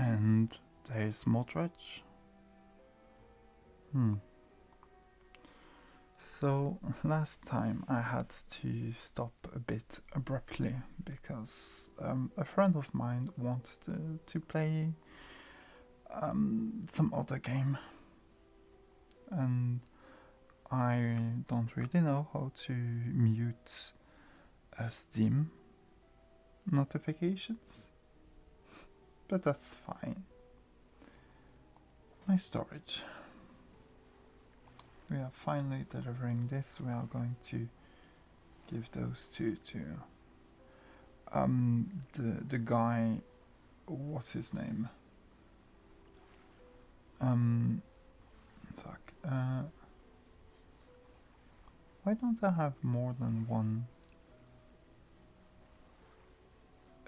And there's more Dredge. So last time I had to stop a bit abruptly because a friend of mine wanted to play some other game, and I don't really know how to mute Steam notifications, but that's fine. My storage. We are finally delivering this. We are going to give those two to the guy. What's his name? Fuck. Why don't I have more than one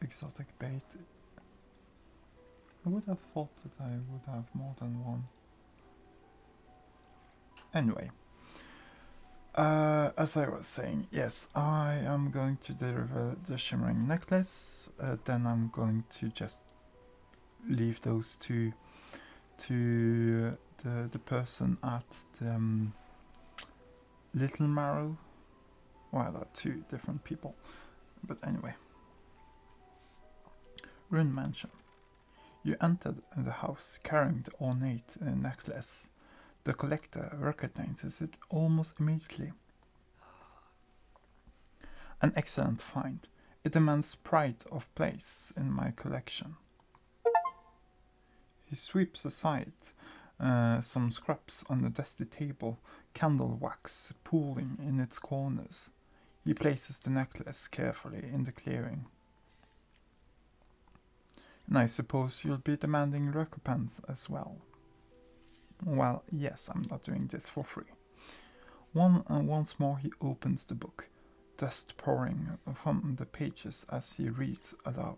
exotic bait? I would have thought that I would have more than one. Anyway, as I was saying, yes, I am going to deliver the shimmering necklace. Then I'm going to just leave those two to the person at the Little Marrow. Well, they're two different people, but anyway. Rune Mansion. You entered the house carrying the ornate necklace. The collector recognizes it almost immediately. An excellent find. It demands pride of place in my collection. He sweeps aside some scraps on the dusty table, candle wax pooling in its corners. He places the necklace carefully in the clearing. And I suppose you'll be demanding recompense as well. Well, yes, I'm not doing this for free. Once more he opens the book, dust pouring from the pages as he reads aloud.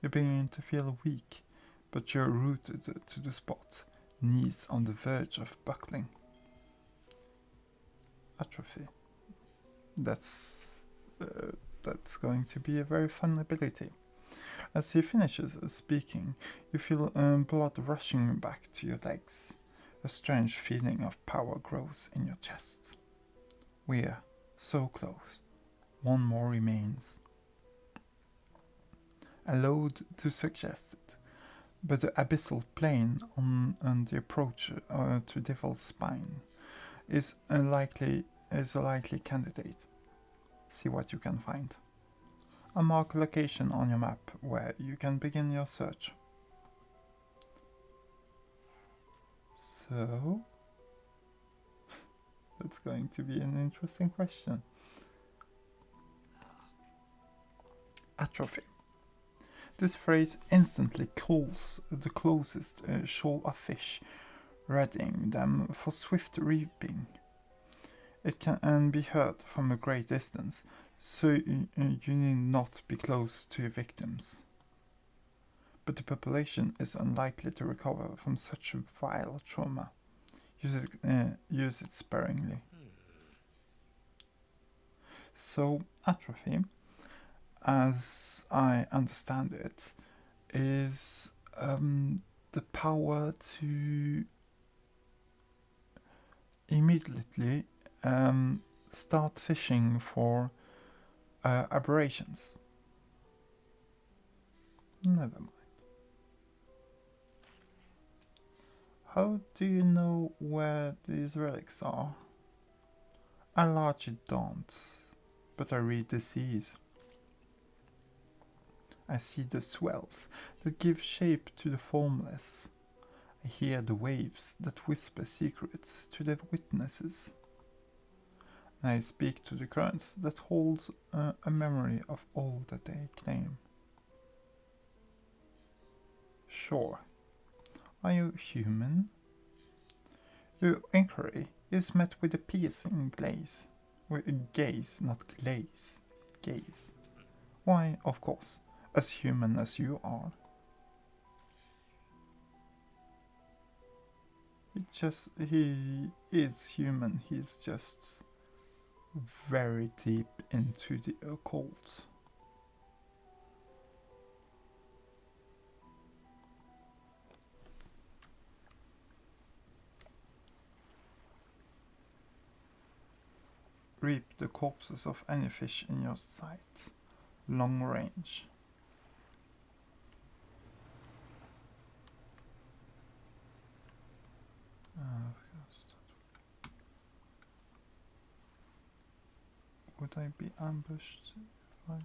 You begin to feel weak, but you're rooted to the spot, knees on the verge of buckling. Atrophy. That's going to be a very fun ability. As he finishes speaking, you feel blood rushing back to your legs. A strange feeling of power grows in your chest. We're so close. One more remains. A load to suggest it, but the abyssal plane on the approach to Devil's Spine is a likely candidate. See what you can find. A mark location on your map where you can begin your search. So, that's going to be an interesting question. Atrophy. This phrase instantly calls the closest shoal of fish, readying them for swift reaping. It can be heard from a great distance, so you need not be close to your victims. But the population is unlikely to recover from such vile trauma. Use it sparingly. So, atrophy, as I understand it, is the power to immediately start fishing for aberrations. Never mind. How do you know where these relics are? I largely don't, but I read the seas. I see the swells that give shape to the formless. I hear the waves that whisper secrets to their witnesses. And I speak to the currents that hold a memory of all that they claim. Sure. Are you human? Your inquiry is met with a piercing gaze. With a gaze, not glaze. Gaze. Why, of course, as human as you are. He is human, he's just very deep into the occult. reap the corpses of any fish in your sight. Long range. Would I be ambushed? Right.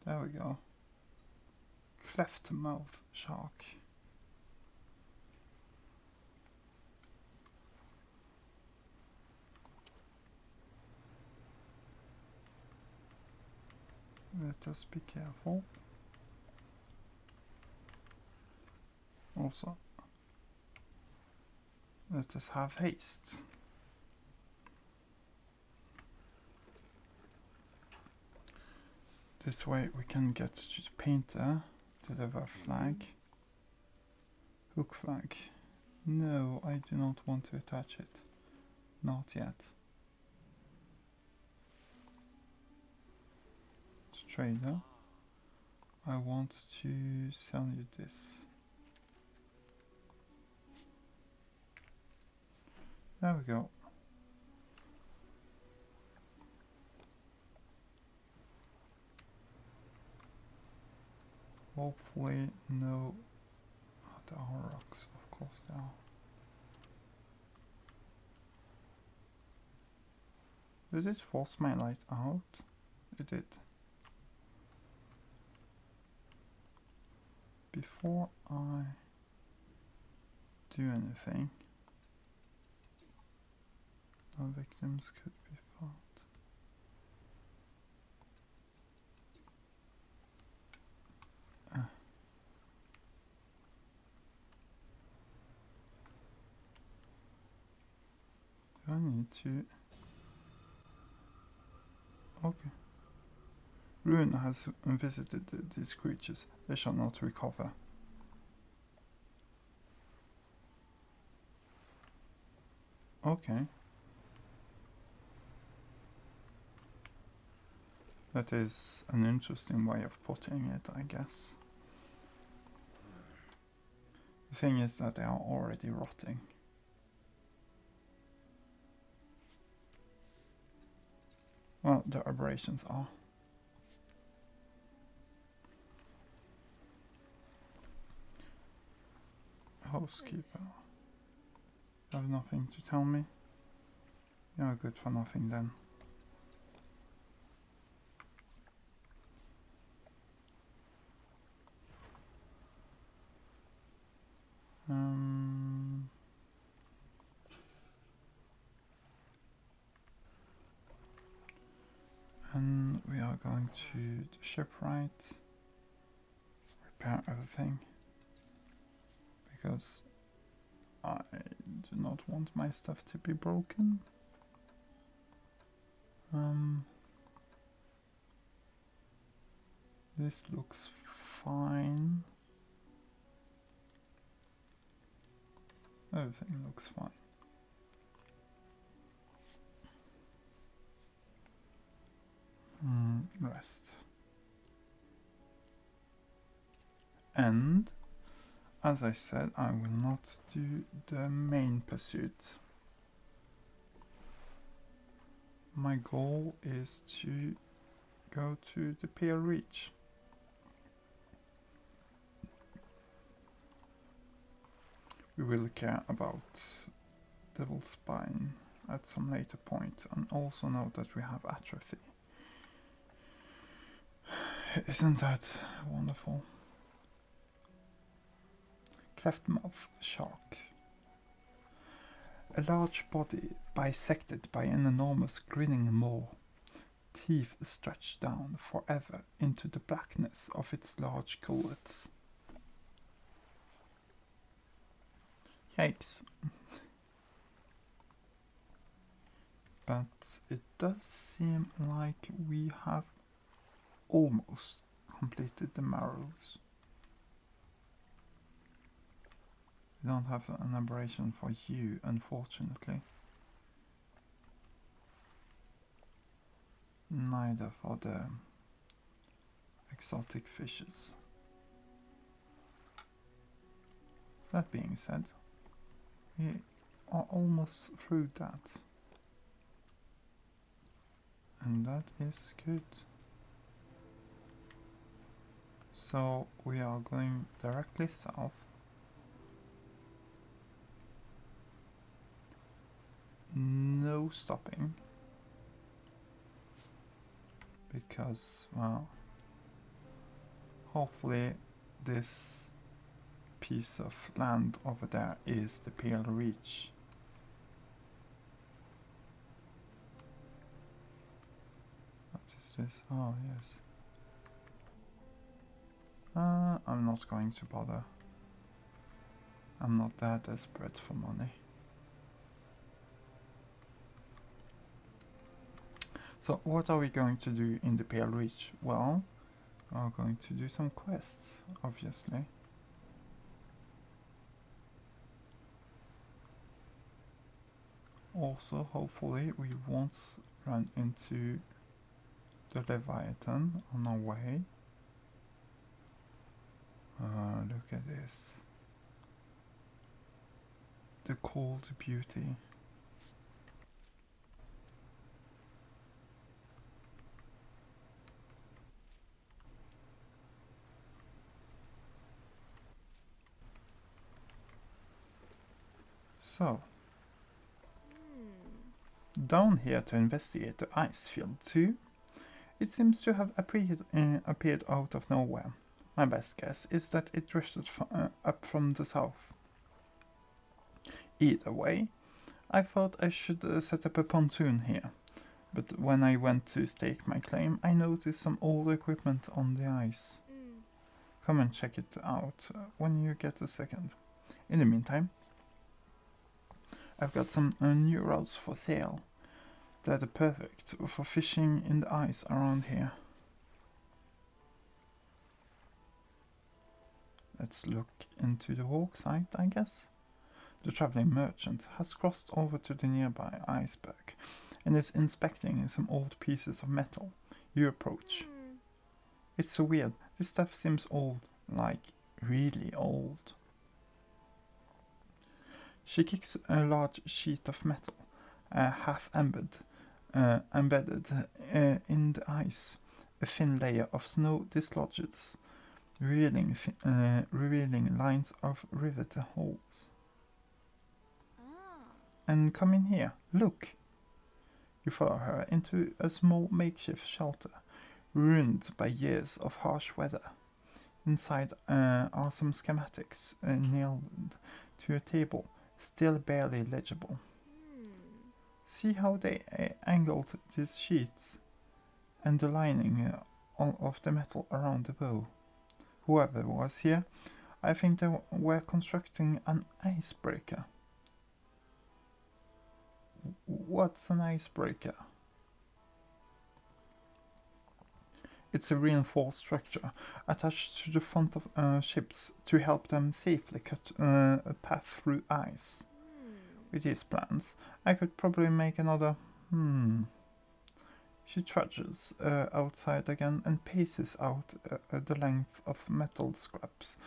There we go. Cleft mouth shark. Let us be careful. Also, let us have haste. This way we can get to the painter, deliver flag. Hook flag. No, I do not want to attach it. Not yet. Trader, I want to sell you this. There we go. Hopefully no... Oh, there are rocks, of course there are. Did it force my light out? It did. Before I do anything, our victims could be found. Do I need to... Okay. Ruin has visited these creatures. They shall not recover. Okay. That is an interesting way of putting it, I guess. The thing is that they are already rotting. Well, the aberrations are. Housekeeper. You have nothing to tell me? You're good for nothing then. And we are going to the shipwright, repair everything, because I do not want my stuff to be broken. This looks fine. Everything looks fine. Rest. And, as I said, I will not do the main pursuit. My goal is to go to the Pale Reach. We will care about Devil's Spine at some later point, and also know that we have atrophy. Isn't that wonderful? Cleftmouth shark. A large body bisected by an enormous grinning maw, teeth stretched down forever into the blackness of its large gullets. Yikes. But it does seem like we have almost completed the marrows. We don't have an aberration for you, unfortunately. Neither for the exotic fishes. That being said, we are almost through that. And that is good. So we are going directly south. No stopping. Because, well, hopefully this piece of land over there is the Pale Reach. What is this? Oh, yes. I'm not going to bother. I'm not that desperate for money. So what are we going to do in the Pale Reach? Well, we are going to do some quests, obviously. Also, hopefully we won't run into the Leviathan on our way. Look at this. The cold beauty. So, down here to investigate the ice field too. It seems to have appeared out of nowhere. My best guess is that it drifted up from the south. Either way, I thought I should set up a pontoon here, but when I went to stake my claim, I noticed some old equipment on the ice. Come and check it out when you get a second. In the meantime, I've got some new rods for sale. They're perfect for fishing in the ice around here. Let's look into the hawk site, I guess. The traveling merchant has crossed over to the nearby iceberg and is inspecting some old pieces of metal. You approach. It's so weird. This stuff seems old, like really old. She kicks a large sheet of metal, half embedded in the ice. A thin layer of snow dislodges, revealing lines of rivet holes. And come in here, look! You follow her into a small makeshift shelter, ruined by years of harsh weather. Inside are some schematics nailed to a table, still barely legible. See how they angled these sheets and the lining of the metal around the bow. Whoever was here, I think they were constructing an icebreaker. What's an icebreaker? It's a reinforced structure attached to the front of ships to help them safely cut a path through ice. With these plans, I could probably make another. She trudges outside again and paces out the length of metal scraps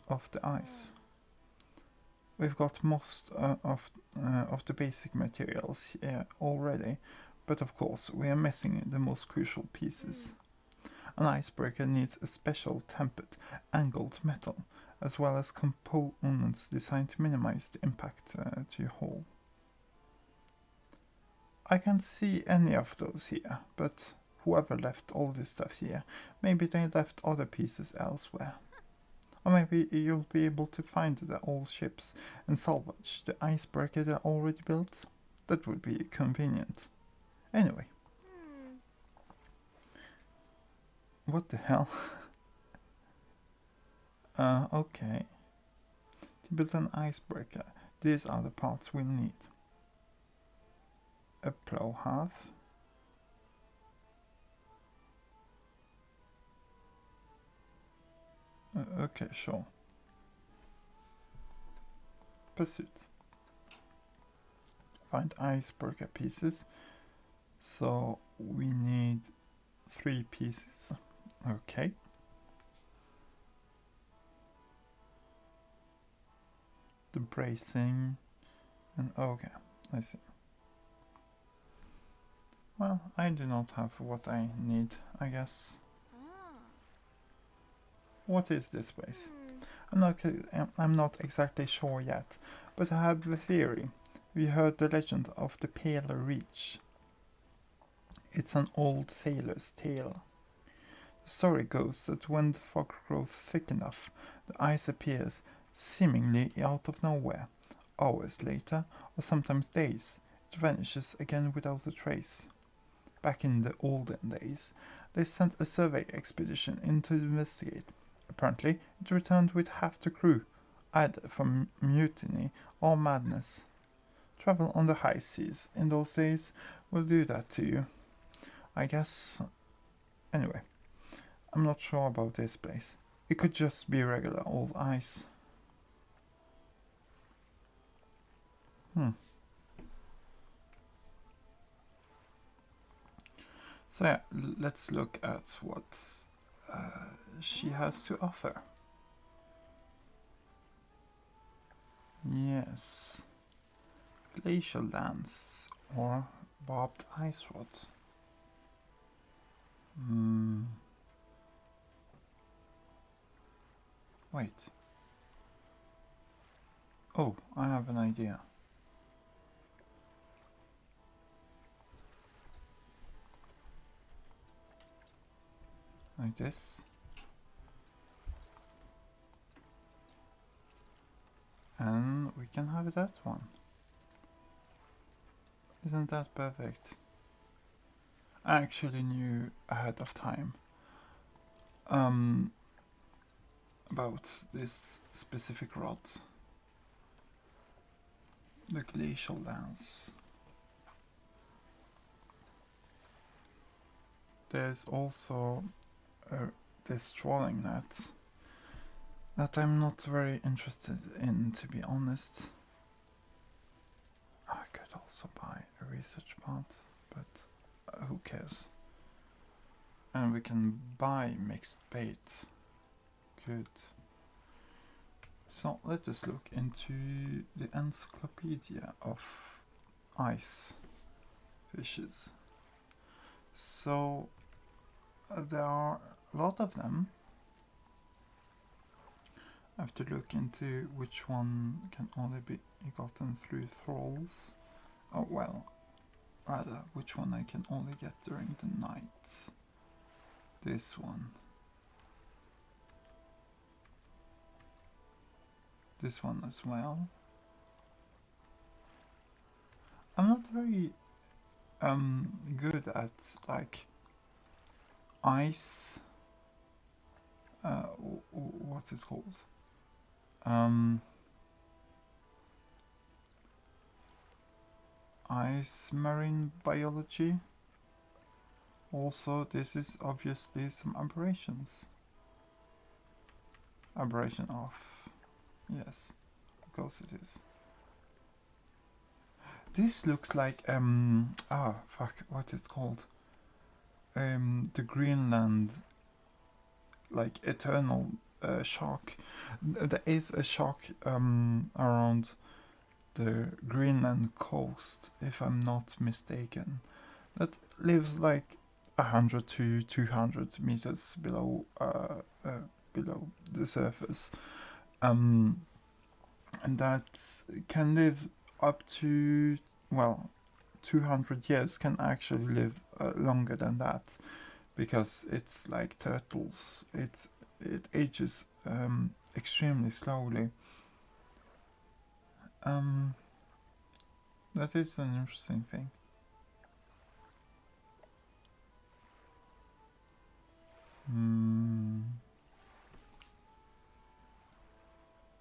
of the ice. We've got most of the basic materials here already, but of course we are missing the most crucial pieces. An icebreaker needs a special tempered, angled metal, as well as components designed to minimize the impact to your hull. I can't see any of those here, but whoever left all this stuff here, maybe they left other pieces elsewhere. Or maybe you'll be able to find the old ships and salvage the icebreaker they already built. That would be convenient. Anyway. What the hell? Okay. To build an icebreaker, these are the parts we'll need. A plow half. Okay, sure. Pursuit. Find icebreaker pieces. So we need 3 pieces. Okay. The bracing and okay, I see. Well, I do not have what I need, I guess. What is this place? I'm not exactly sure yet, but I have the theory. We heard the legend of the Pale Reach. It's an old sailor's tale. The story goes that when the fog grows thick enough, the ice appears seemingly out of nowhere. Hours later, or sometimes days, it vanishes again without a trace. Back in the olden days, they sent a survey expedition in to investigate. Apparently, it returned with half the crew, either from mutiny or madness. Travel on the high seas in those days will do that to you, I guess. Anyway, I'm not sure about this place. It could just be regular old ice. So yeah, let's look at what she has to offer. Yes. Glacial dance or barbed ice rod. Wait. Oh, I have an idea. Like this. And we can have that one. Isn't that perfect? I actually knew ahead of time about this specific rod. The glacial dance. There's also this trolling net that I'm not very interested in, to be honest. I could also buy a research part, but who cares? And we can buy mixed bait. Good. So let us look into the encyclopedia of ice fishes. So there are a lot of them. I have to look into which one can only be gotten through thralls. Oh well, rather which one I can only get during the night. This one. This one as well. I'm not very good at like ice. What's it called? Ice marine biology. Also, this is obviously some aberrations. Aberration off. Yes, of course it is. This looks like what is it called? The Greenland, like eternal shark. There is a shark around the Greenland coast, if I'm not mistaken, that lives like 100 to 200 meters below below the surface, and that can live up to 200 years. Can actually live longer than that, because it's like turtles. It ages extremely slowly. That is an interesting thing.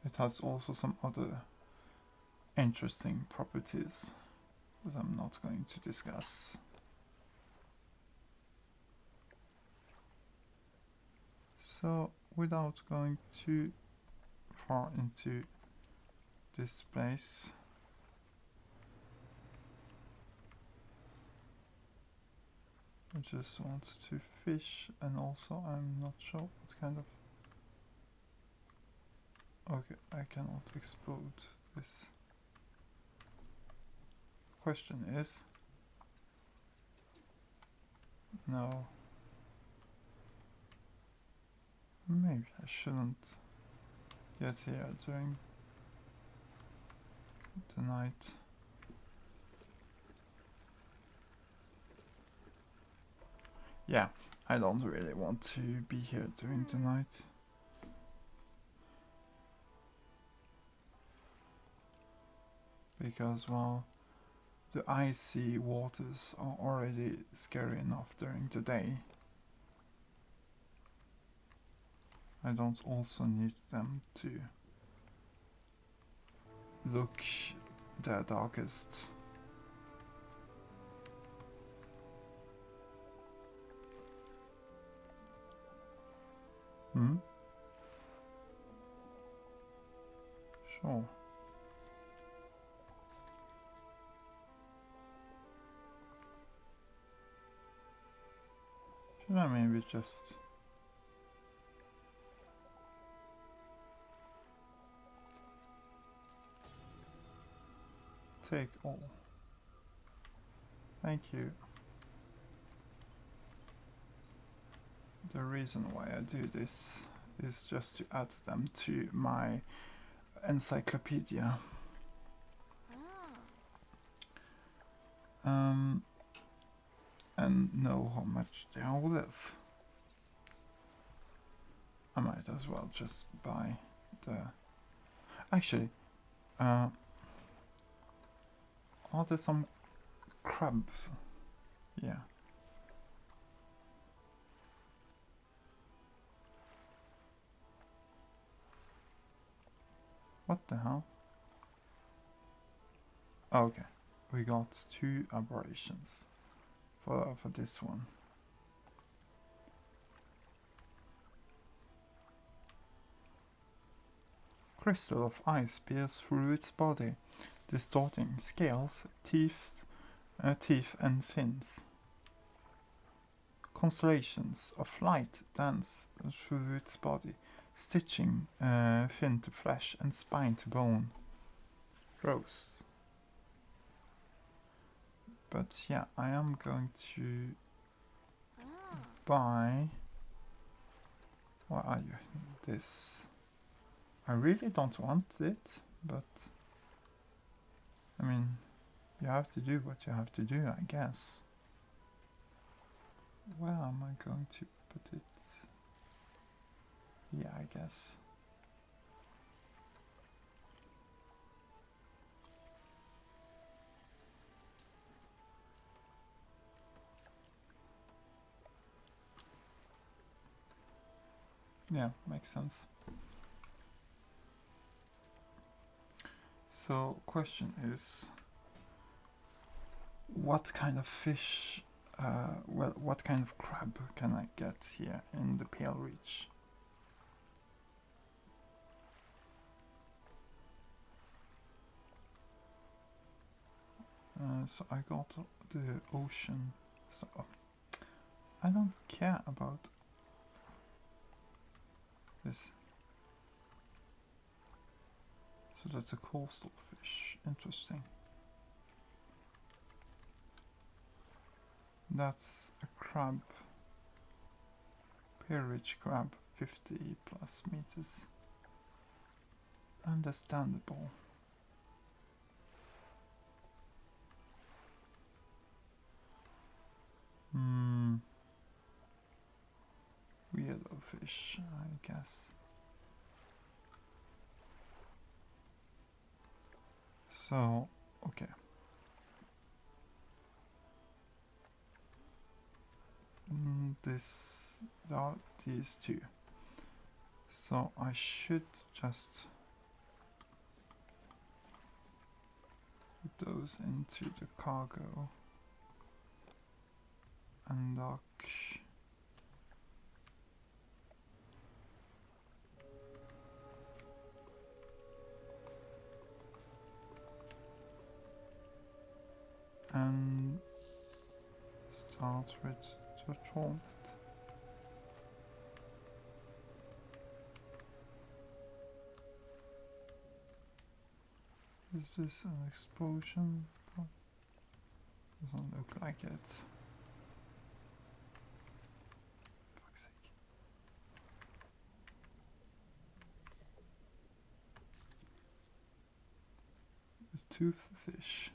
It has also some other interesting properties that I'm not going to discuss. So, without going too far into this place, I just want to fish, and also I'm not sure what kind of... Okay, I cannot explode this. Question is... No. Maybe I shouldn't get here during the night. Yeah, I don't really want to be here during the night. Because, well, the icy waters are already scary enough during the day. I don't also need them to look their darkest. Hmm? Sure. Should I maybe just... take all? Thank you. The reason why I do this is just to add them to my encyclopedia. And know how much they are worth. I might as well just buy the... Actually, are there some crabs? Yeah. What the hell? Oh, okay, we got 2 aberrations for this one. Crystal of ice pierces through its body, distorting scales, teeth and fins. Constellations of light dance through its body, stitching fin to flesh and spine to bone. Gross. But yeah, I am going to buy... What are you? This... I really don't want it, but... I mean, you have to do what you have to do, I guess. Where am I going to put it? Yeah, I guess. Yeah, makes sense. So, question is, what kind of fish, well, what kind of crab can I get here in the Pale Reach? So I got the ocean, so I don't care about this. So that's a coastal fish, interesting. That's a crab, Pale Reach crab, 50 plus meters. Understandable. Weirdo fish, I guess. So, okay. There are these 2. So I should just put those into the cargo and dock. And start with What's wrong? Is this an explosion? Doesn't look like it. Fuck's sake. A toothfish.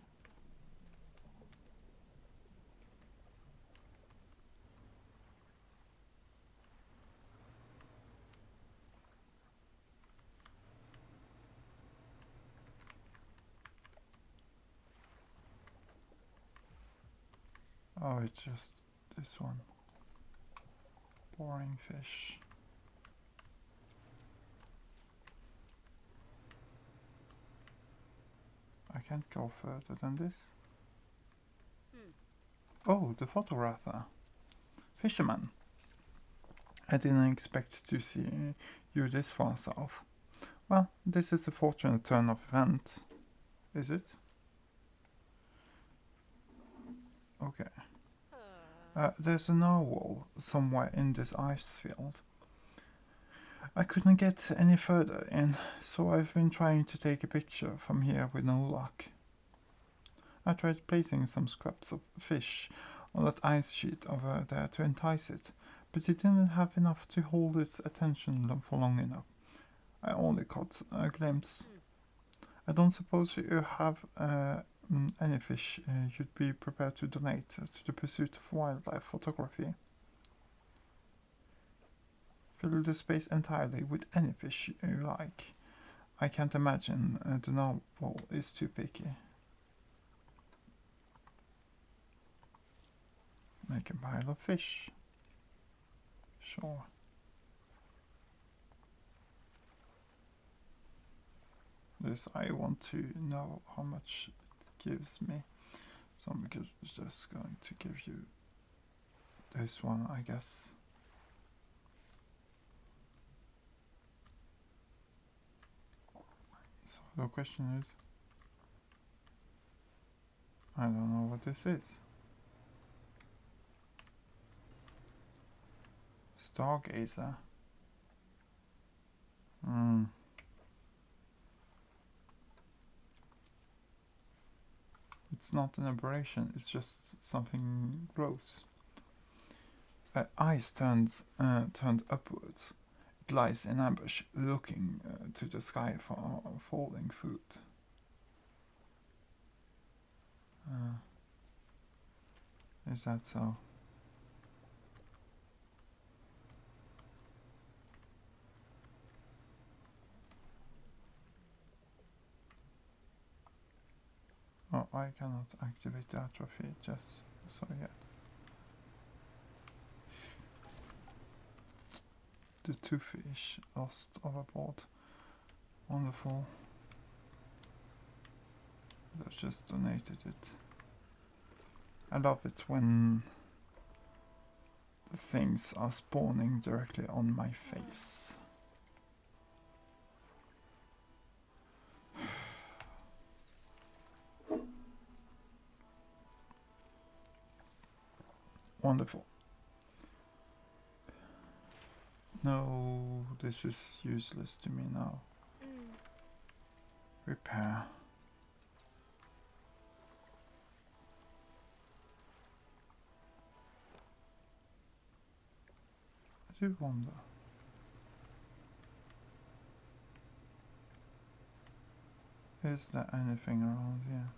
Oh, it's just this one. Boring fish. I can't go further than this. Oh, the photographer. Fisherman. I didn't expect to see you this far south. Well, this is a fortunate turn of events. Is it? Okay. There's a narwhal somewhere in this ice field. I couldn't get any further in, so I've been trying to take a picture from here with no luck. I tried placing some scraps of fish on that ice sheet over there to entice it, but it didn't have enough to hold its attention for long enough. I only caught a glimpse. I don't suppose you have any fish you'd be prepared to donate to the pursuit of wildlife photography. Fill the space entirely with any fish you like. I can't imagine the narwhal is too picky. Make a pile of fish. Sure. This I want to know how much it gives me. So I'm just going to give you this one, I guess. So the question is, I don't know what this is. Stargazer. It's not an aberration, it's just something gross. Eyes turned upwards. It lies in ambush, looking to the sky for falling food. Is that so? Oh, I cannot activate the atrophy just so yet. The two fish lost overboard. Wonderful. They've just donated it. I love it when the things are spawning directly on my face. Wonderful. No, this is useless to me now. Repair. I do wonder. Is there anything around here?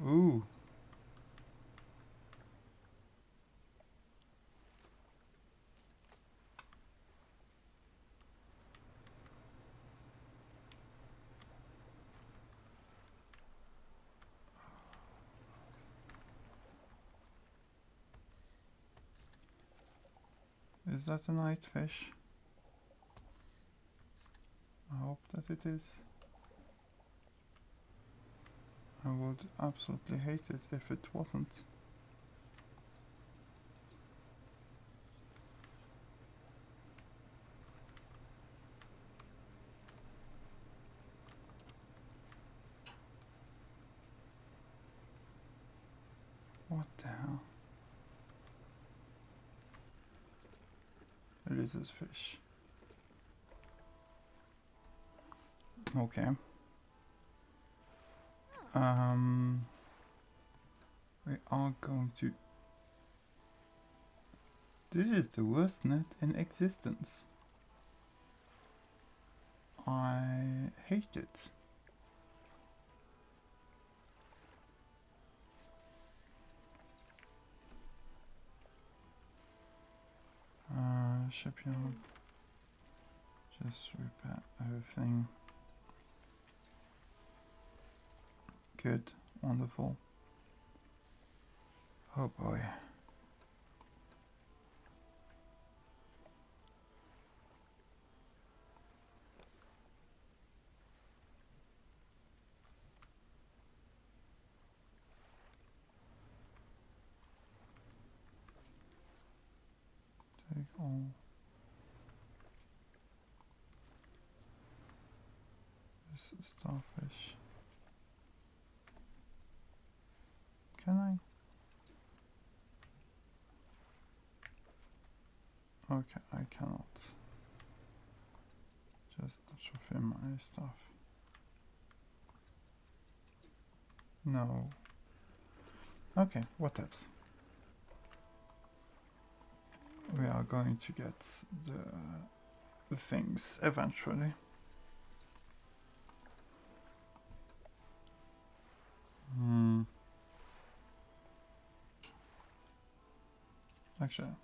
Ooh. Is that a night fish? I hope that it is. I would absolutely hate it if it wasn't. What the hell? Lizard fish. Okay. We are going to... This is the worst net in existence. I hate it. Shipyard. Just repair everything. Good. Wonderful. Oh boy. Take all. This starfish. Can I? Okay, I cannot. Just atrophy my stuff. No. Okay, what else? We are going to get the things eventually. Actually,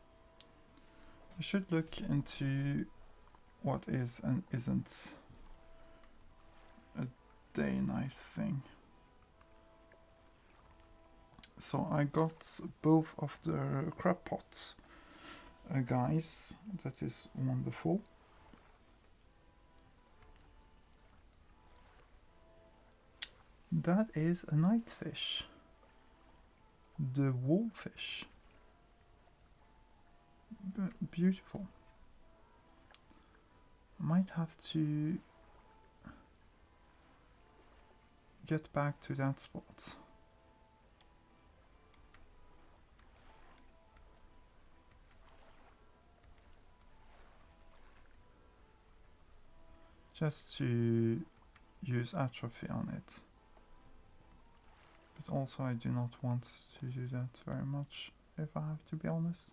I should look into what is and isn't a day-night thing. So I got both of the crab pots, guys. That is wonderful. That is a night fish. The wallfish. Beautiful. Might have to get back to that spot. Just to use atrophy on it. But also I do not want to do that very much, if I have to be honest.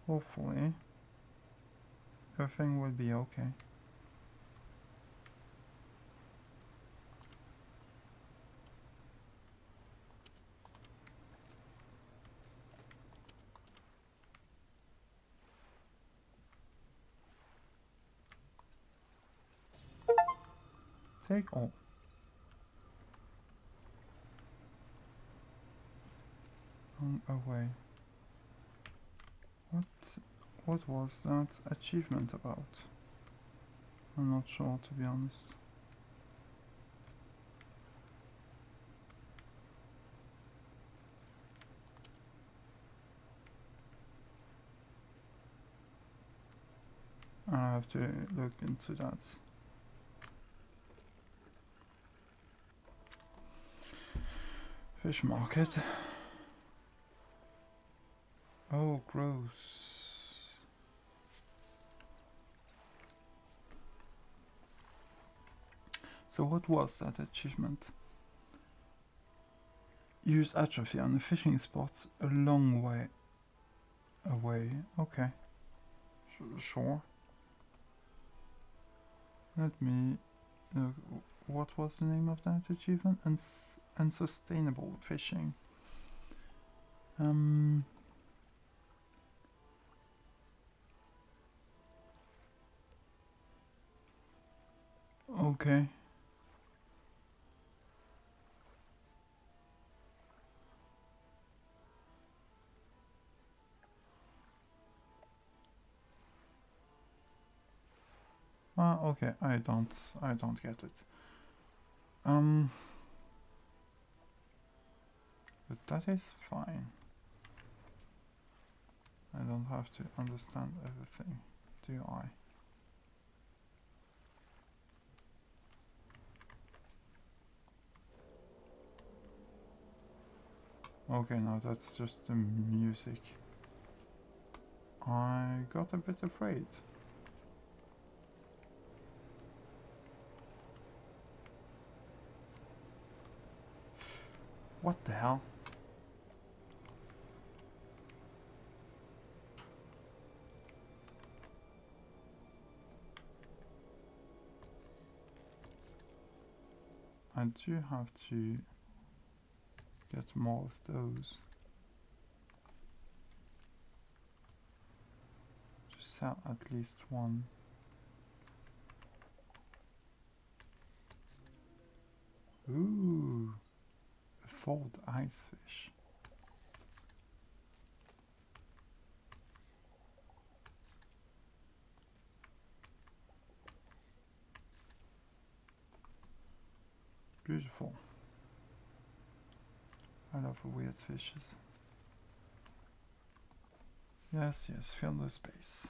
Hopefully everything will be okay. Take all. On away. What was that achievement about? I'm not sure, to be honest. I have to look into that. Fish market. Oh, gross. So what was that achievement? Use atrophy on a fishing spot a long way away. Okay. Sure. Let me look. What was the name of that achievement? Unsustainable fishing. Okay. Okay, I don't get it. But that is fine. don't have to understand everything, do I? Okay, now that's just the music. I got a bit afraid. What the hell? I do have to get more of those to sell at least one. Ooh, a fold ice fish. Beautiful. I love weird fishes. Yes, yes, fill the space.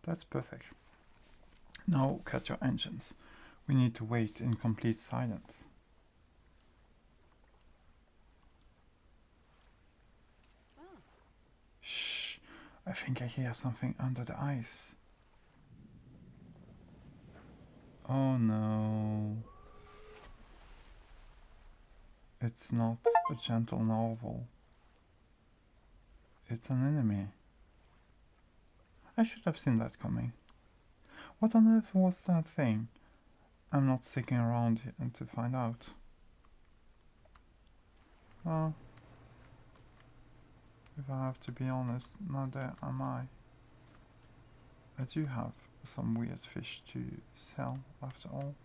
That's perfect. Now cut your engines. We need to wait in complete silence. Shh, I think I hear something under the ice. Oh no. It's not a gentle narwhal. It's an enemy. I should have seen that coming. What on earth was that thing? I'm not sticking around to find out. Well, if I have to be honest, neither am I. I do have some weird fish to sell after all.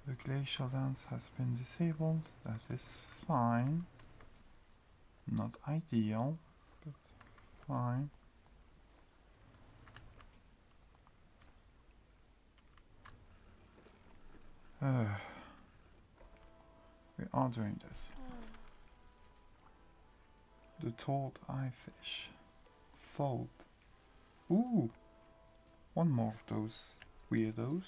The glacial lens has been disabled, that is fine. Not ideal, but fine. We are doing this. The toad eye fish. Fold. Ooh! One more of those weirdos.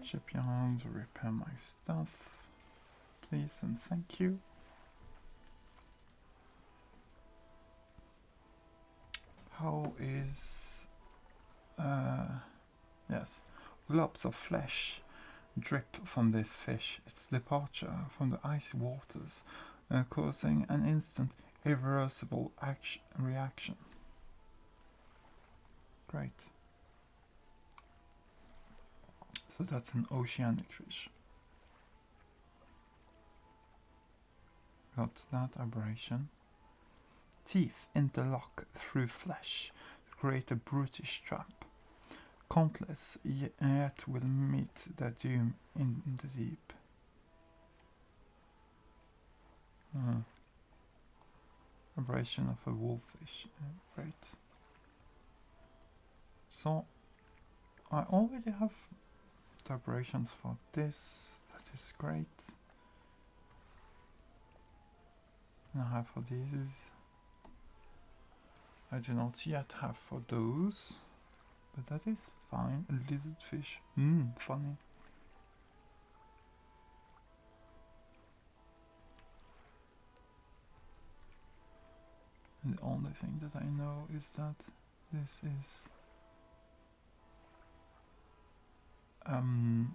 Shipyard, repair my stuff. Please and thank you. How is... yes. Globs of flesh drip from this fish. Its departure from the icy waters, causing an instant irreversible reaction. Great. So that's an oceanic fish. Got that aberration. Teeth interlock through flesh to create a brutish trap. Countless yet will meet their doom in the deep. Aberration of a wolffish. Great. So I already have the aberrations for this. That is great. And I have for these. I do not yet have for those. But that is fine. A lizardfish. Funny. And the only thing that I know is that this is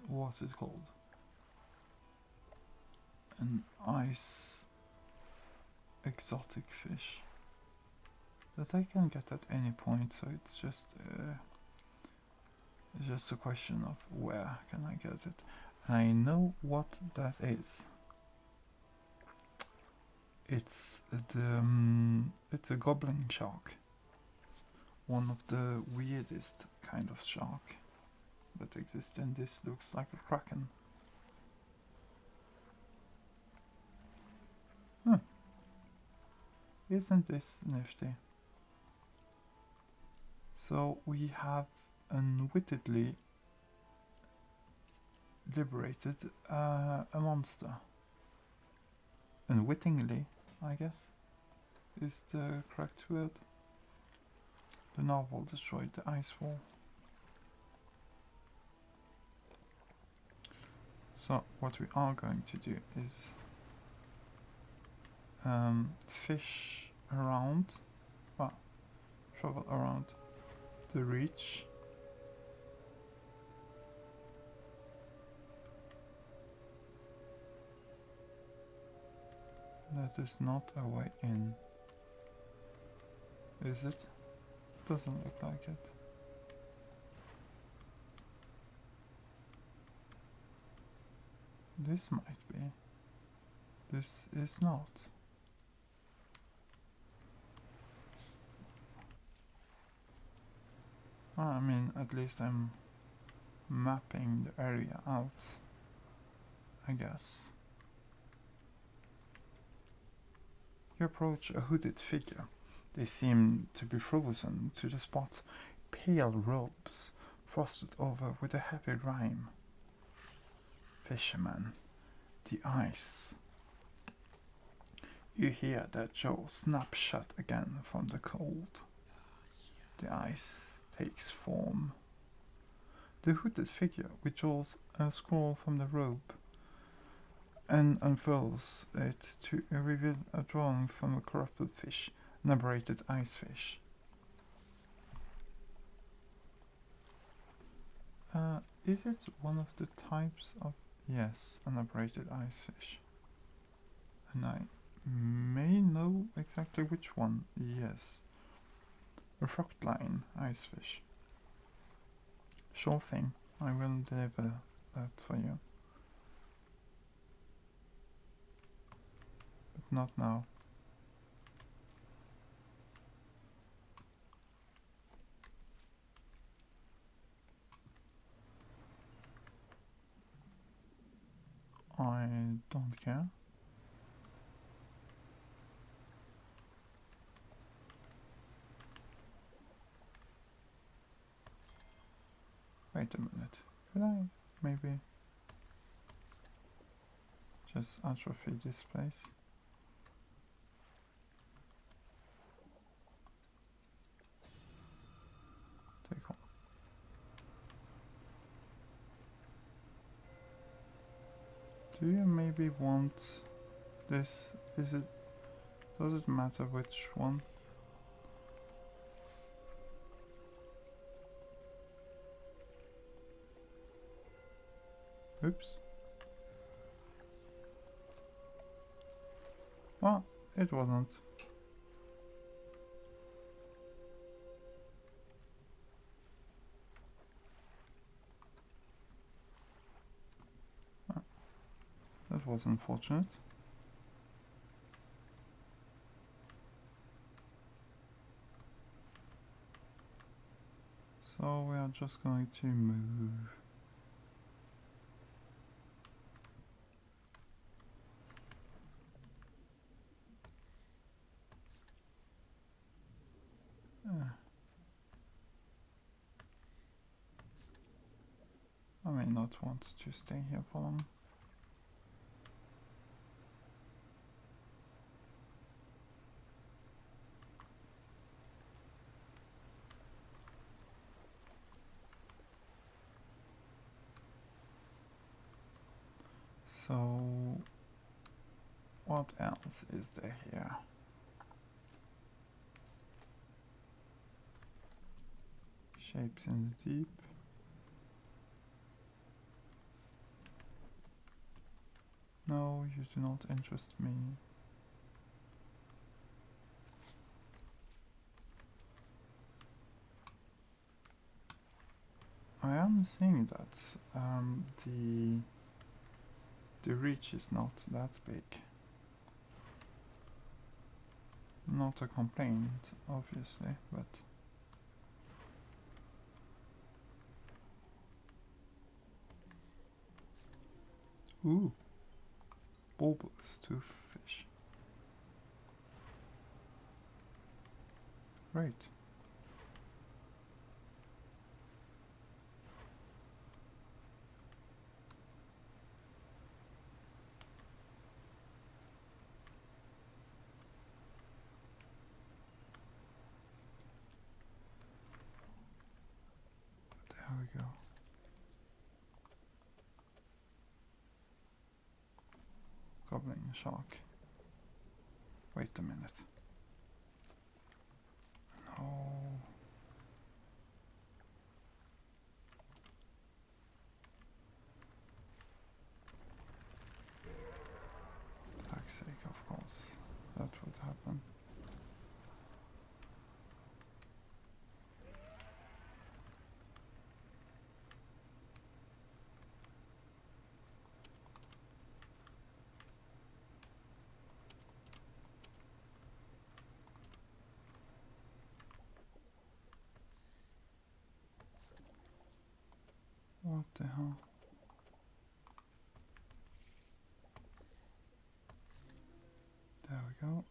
what is it called? An ice exotic fish that I can get at any point, so it's just a question of where can I get it. I know what that is. It's a goblin shark. One of the weirdest kind of shark that exists, and this looks like a kraken. Isn't this nifty? So we have unwittingly liberated a monster. Unwittingly, I guess, is the correct word. The narwhal destroyed the ice wall. So what we are going to do is fish around, travel around the reach. That is not a way in, is it? Doesn't look like it. This might be. This is not. I mean, at least I'm mapping the area out, I guess. You approach a hooded figure. They seem to be frozen to the spot, pale robes frosted over with a heavy rime. Fisherman, the ice. You hear that jaw snap shut again from the cold. The ice takes form. The hooded figure withdraws a scroll from the robe and unfurls it to reveal a drawing from a corrupted fish, an aberrated ice fish. Is it one of the types of... Yes, an aberrated ice fish. And I may know exactly which one. Yes. A frockline ice fish. Sure thing, I will deliver that for you. But not now. I don't care. Wait a minute. Could I maybe just atrophy this place? Take home. Do you maybe want this? Does it matter which one? Oops. Well, it wasn't. That was unfortunate. So we are just going to move. I may not want to stay here for long. So, what else is there here? Shapes in the deep. No, you do not interest me. I am seeing that the reach is not that big. Not a complaint, obviously, but ooh, bulbous toothfish. Great. we go. Goblin shark. Wait a minute. No. For fuck's sake, of course. That would happen. What the hell? There we go.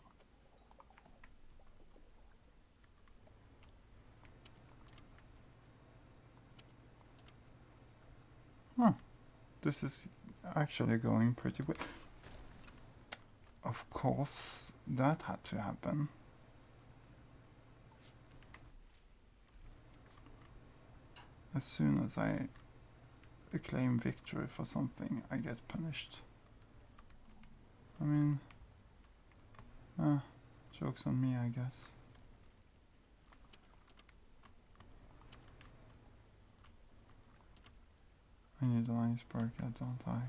Huh. This is actually going pretty well. Of course, that had to happen. As soon as I claim victory for something, I get punished. I mean, joke's on me, I guess. I need an icebreaker, don't I?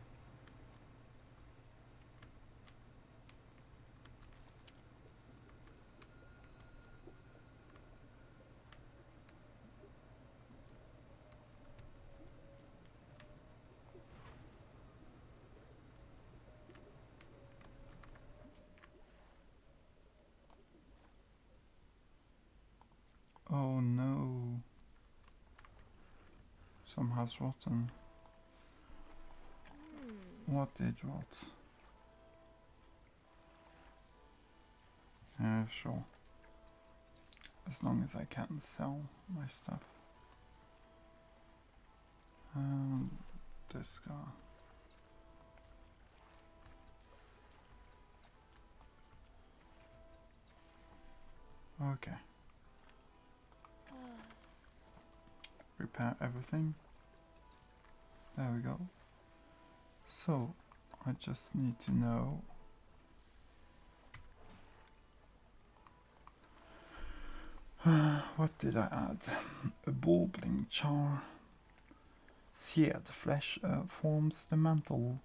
Oh no. Some has rotten. What did rot? Yeah, sure. As long as I can sell my stuff. This guy. Okay. Repair everything. There we go. So, I just need to know what did I add? A bubbling char. Seared flesh forms the mantle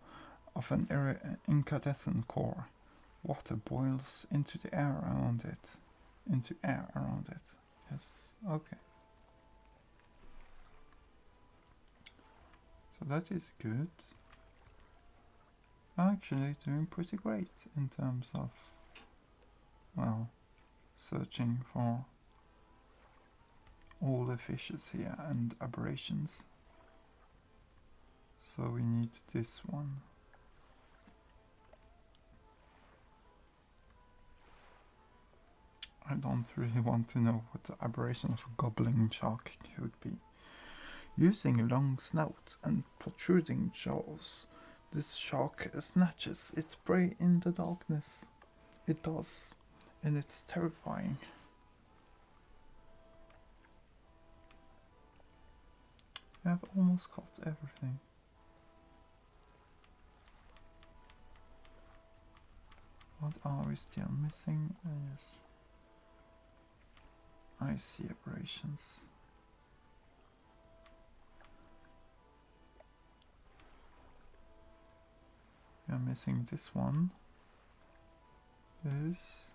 of an incandescent core. Water boils into the air around it. Yes, okay. So that is good. Actually doing pretty great in terms of, well, searching for all the fishes here and aberrations. So we need this one. I don't really want to know what the aberration of a gobbling shark could be. Using a long snout and protruding jaws, this shark snatches its prey in the darkness. It does, and it's terrifying. I have almost caught everything. What are we still missing? Yes. I see aberrations. We are missing this one. This,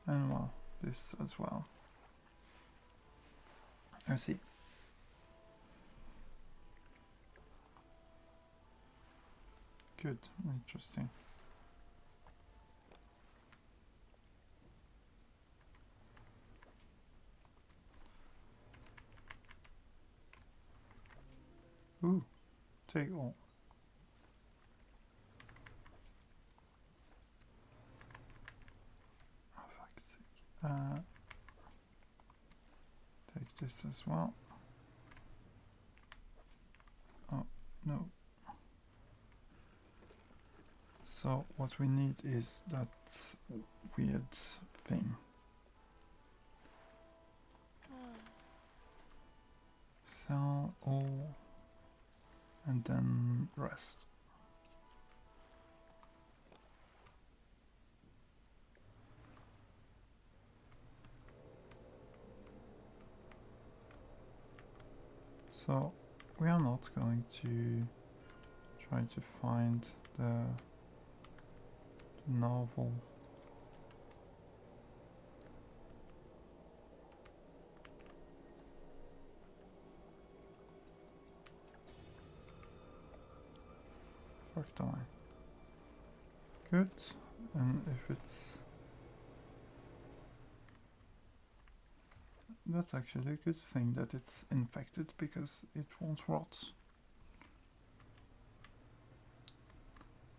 and well, this as well. I see. Good, interesting. Ooh, take all. Oh, fuck's sake. Take this as well. Oh, no. So what we need is that weird thing. and then rest. So we are not going to try to find the narwhal. Fuck the line. Good. And if it's... That's actually a good thing that it's infected, because it won't rot.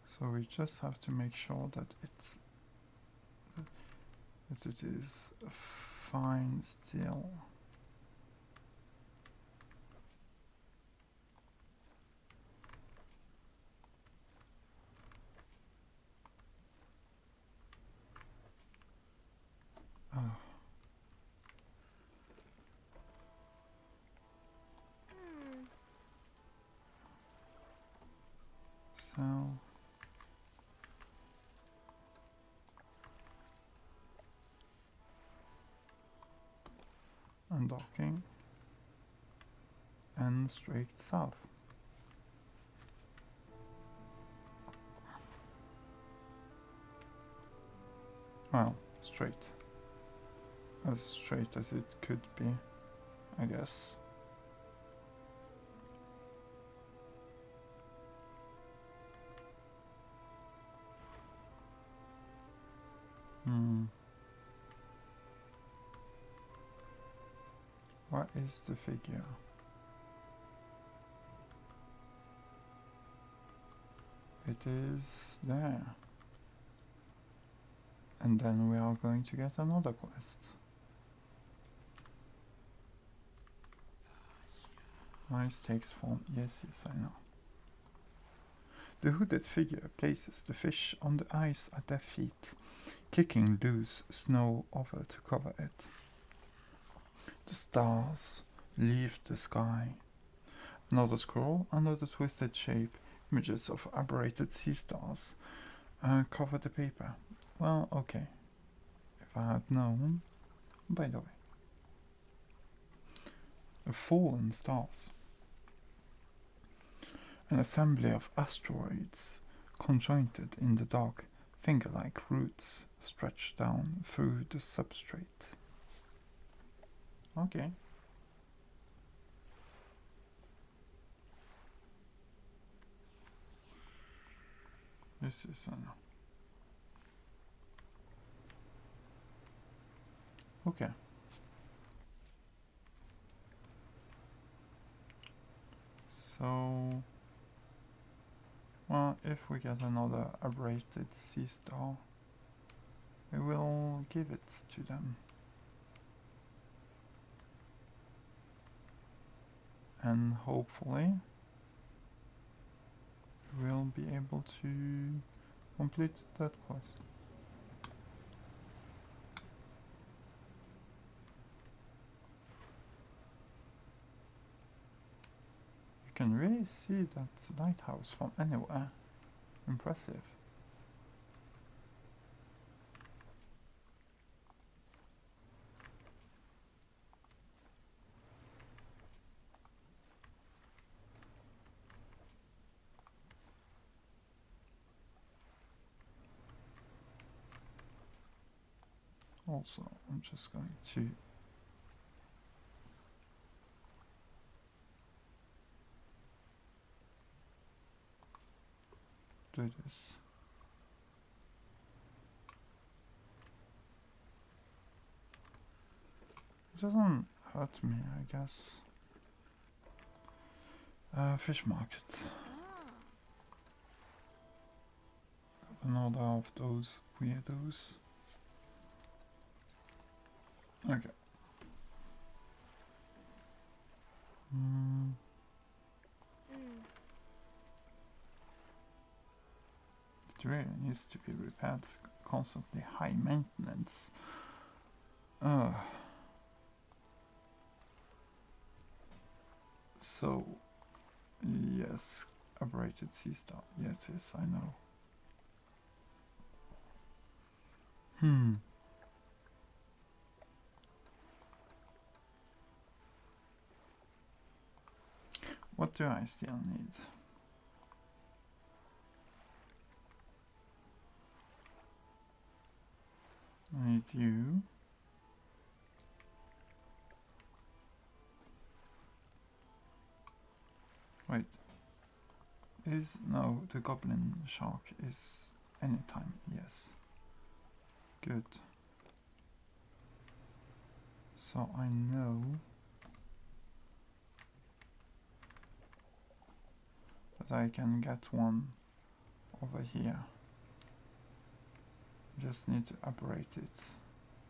So we just have to make sure that it is fine still. So undocking and straight south. Well, straight. As straight as it could be, I guess. What is the figure? It is there. And then we are going to get another quest. Ice takes form. Yes, I know. The hooded figure places the fish on the ice at their feet, kicking loose snow over to cover it. The stars leave the sky. Another scroll under the twisted shape, images of aberrated sea stars cover the paper. Well, okay. If I had known. By the way. Fallen stars. An assembly of asteroids, conjointed in the dark, finger-like roots stretch down through the substrate. Okay. This is an... Okay. So... Well, if we get another aberrated sea star, we will give it to them. And hopefully we'll be able to complete that quest. You can really see that lighthouse from anywhere. Impressive. Also, I'm just going to do this. It doesn't hurt me, I guess. Fish market. Another of those weirdos. Okay. It really needs to be repaired. Constantly high maintenance. So Yes, aberrated sea star. Yes, yes, I know. What do I still need? I need you. Wait. No, the goblin shark is anytime, yes. Good. So I know that I can get one over here. Just need to operate it.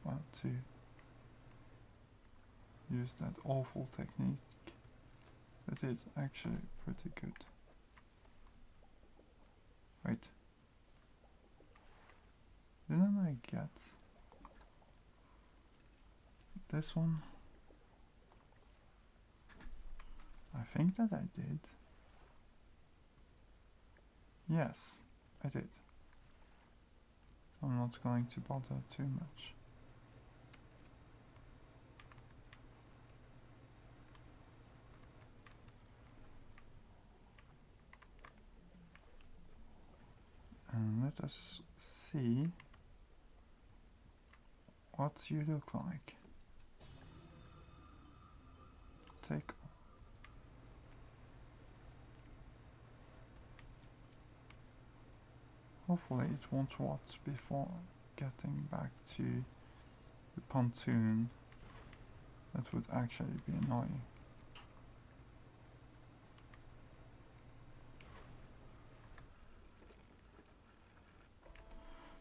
Well, to use that awful technique. That is actually pretty good. Wait. Didn't I get this one? I think that I did. Yes, I did. So I'm not going to bother too much. And let us see what you look like. Take. Hopefully it won't rot before getting back to the pontoon. That would actually be annoying.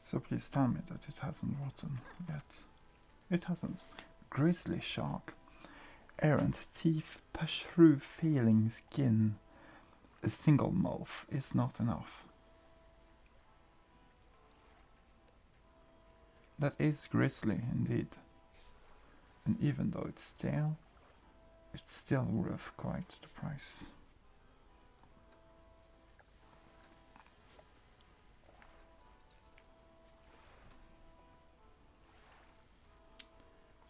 So please tell me that it hasn't rotten yet. It hasn't. Grizzly shark. Errant teeth push through failing skin. A single mouth is not enough. That is grisly indeed. And even though it's stale, it's still worth quite the price.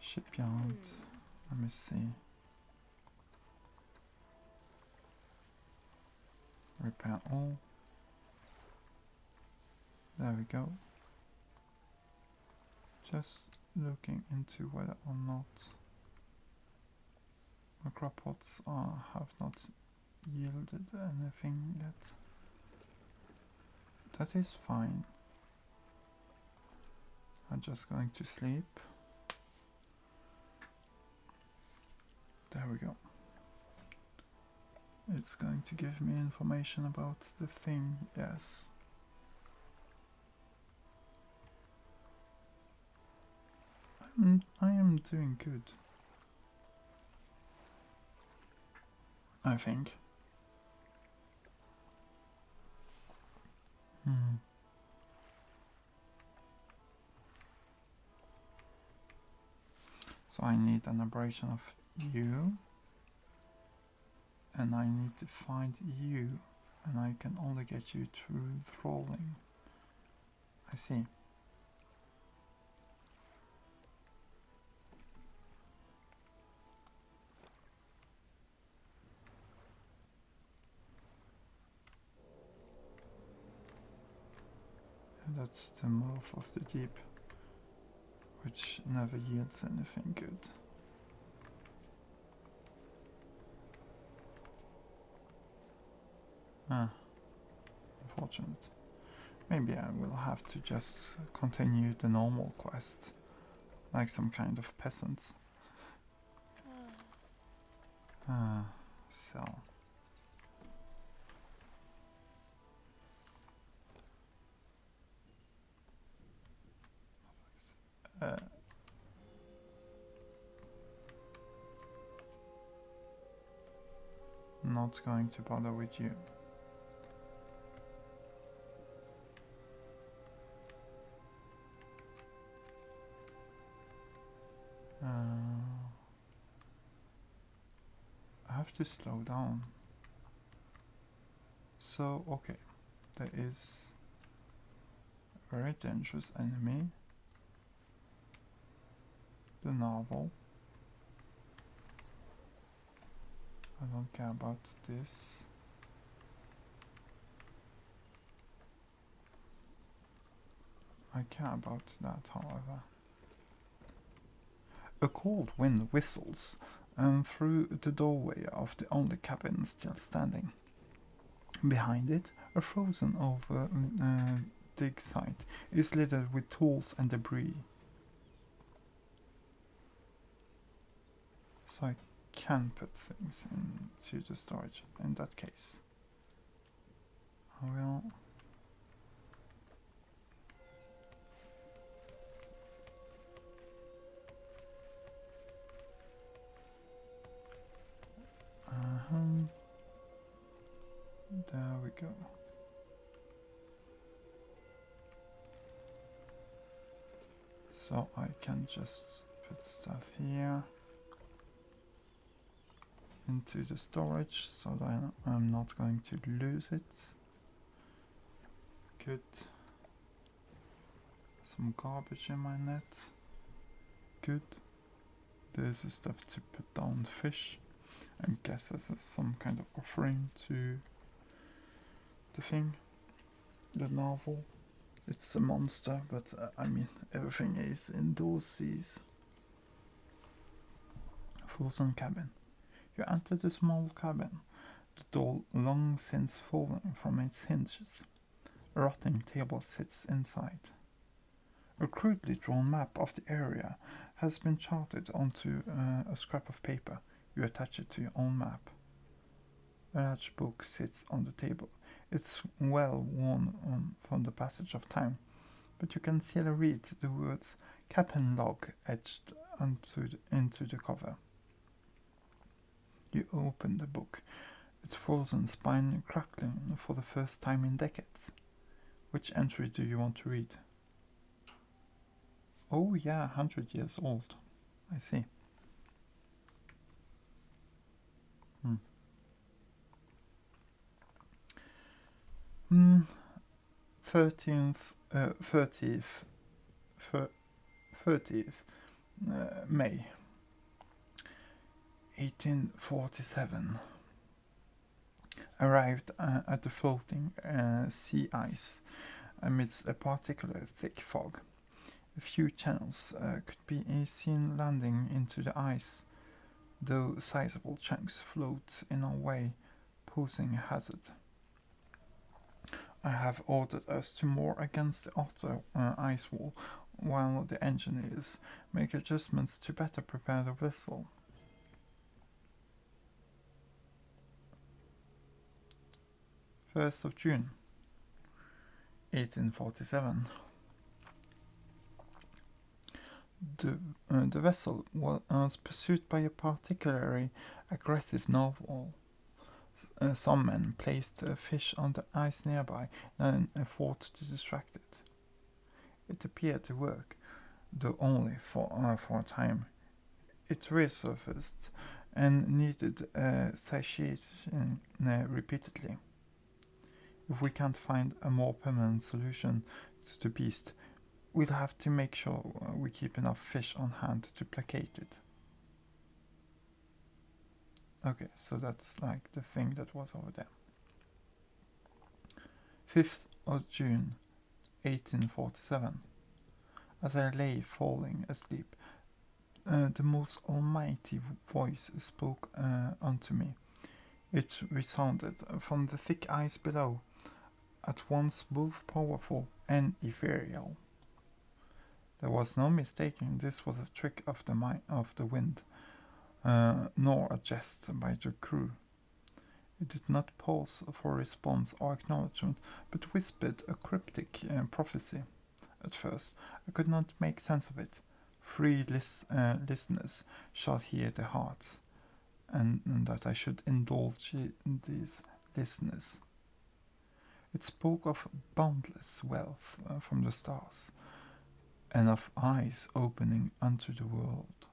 Shipyard. Let me see. Repair all. There we go. Just looking into whether or not macropods have not yielded anything yet. That is fine. I'm just going to sleep. There we go. It's going to give me information about the thing, yes. I am doing good. I think. So I need an aberration of you. And I need to find you. And I can only get you through thralling. I see. And that's the mouth of the deep, which never yields anything good. Unfortunate. Maybe I will have to just continue the normal quest, like some kind of peasant. Sell. Not going to bother with you. I have to slow down. So, okay, there is a very dangerous enemy, the narwhal. I don't care about this. I care about that, however. A cold wind whistles through the doorway of the only cabin still standing. Behind it, a frozen over dig site is littered with tools and debris. So I can put things into the storage in that case. I will. There we go. So I can just put stuff here into the storage so that I'm not going to lose it. Good. Some garbage in my net. Good. This is stuff to put down the fish. I guess this is some kind of offering to the thing. The narwhal. It's a monster, but I mean, everything is in those seas. Frozen cabin. You enter the small cabin, the door long since fallen from its hinges. A rotting table sits inside. A crudely drawn map of the area has been charted onto a scrap of paper. You attach it to your own map. A large book sits on the table. It's well worn from the passage of time, but you can still read the words Captain Log etched into the cover. You open the book, its frozen spine crackling for the first time in decades. Which entry do you want to read? Oh yeah, 100 years old. I see. 30th May 1847. Arrived at the floating sea ice amidst a particularly thick fog. A few channels could be seen landing into the ice, though sizable chunks float in our way, posing a hazard. I have ordered us to moor against the outer ice wall, while the engineers make adjustments to better prepare the vessel. June 1st, 1847. The vessel was pursued by a particularly aggressive narwhal. Some men placed fish on the ice nearby in an effort to distract it. It appeared to work, though only for a time. It resurfaced and needed satiation repeatedly. If we can't find a more permanent solution to the beast, we'll have to make sure we keep enough fish on hand to placate it. Okay, so that's like the thing that was over there. 5th June 1847. As I lay falling asleep, the most almighty voice spoke unto me. It resounded from the thick ice below, at once both powerful and ethereal. There was no mistaking this was a trick of the wind, nor a jest by the crew. It did not pause for response or acknowledgement, but whispered a cryptic prophecy. At first, I could not make sense of it. 3 listeners shall hear the heart, and that I should indulge in these listeners. It spoke of boundless wealth from the stars, and of eyes opening unto the world.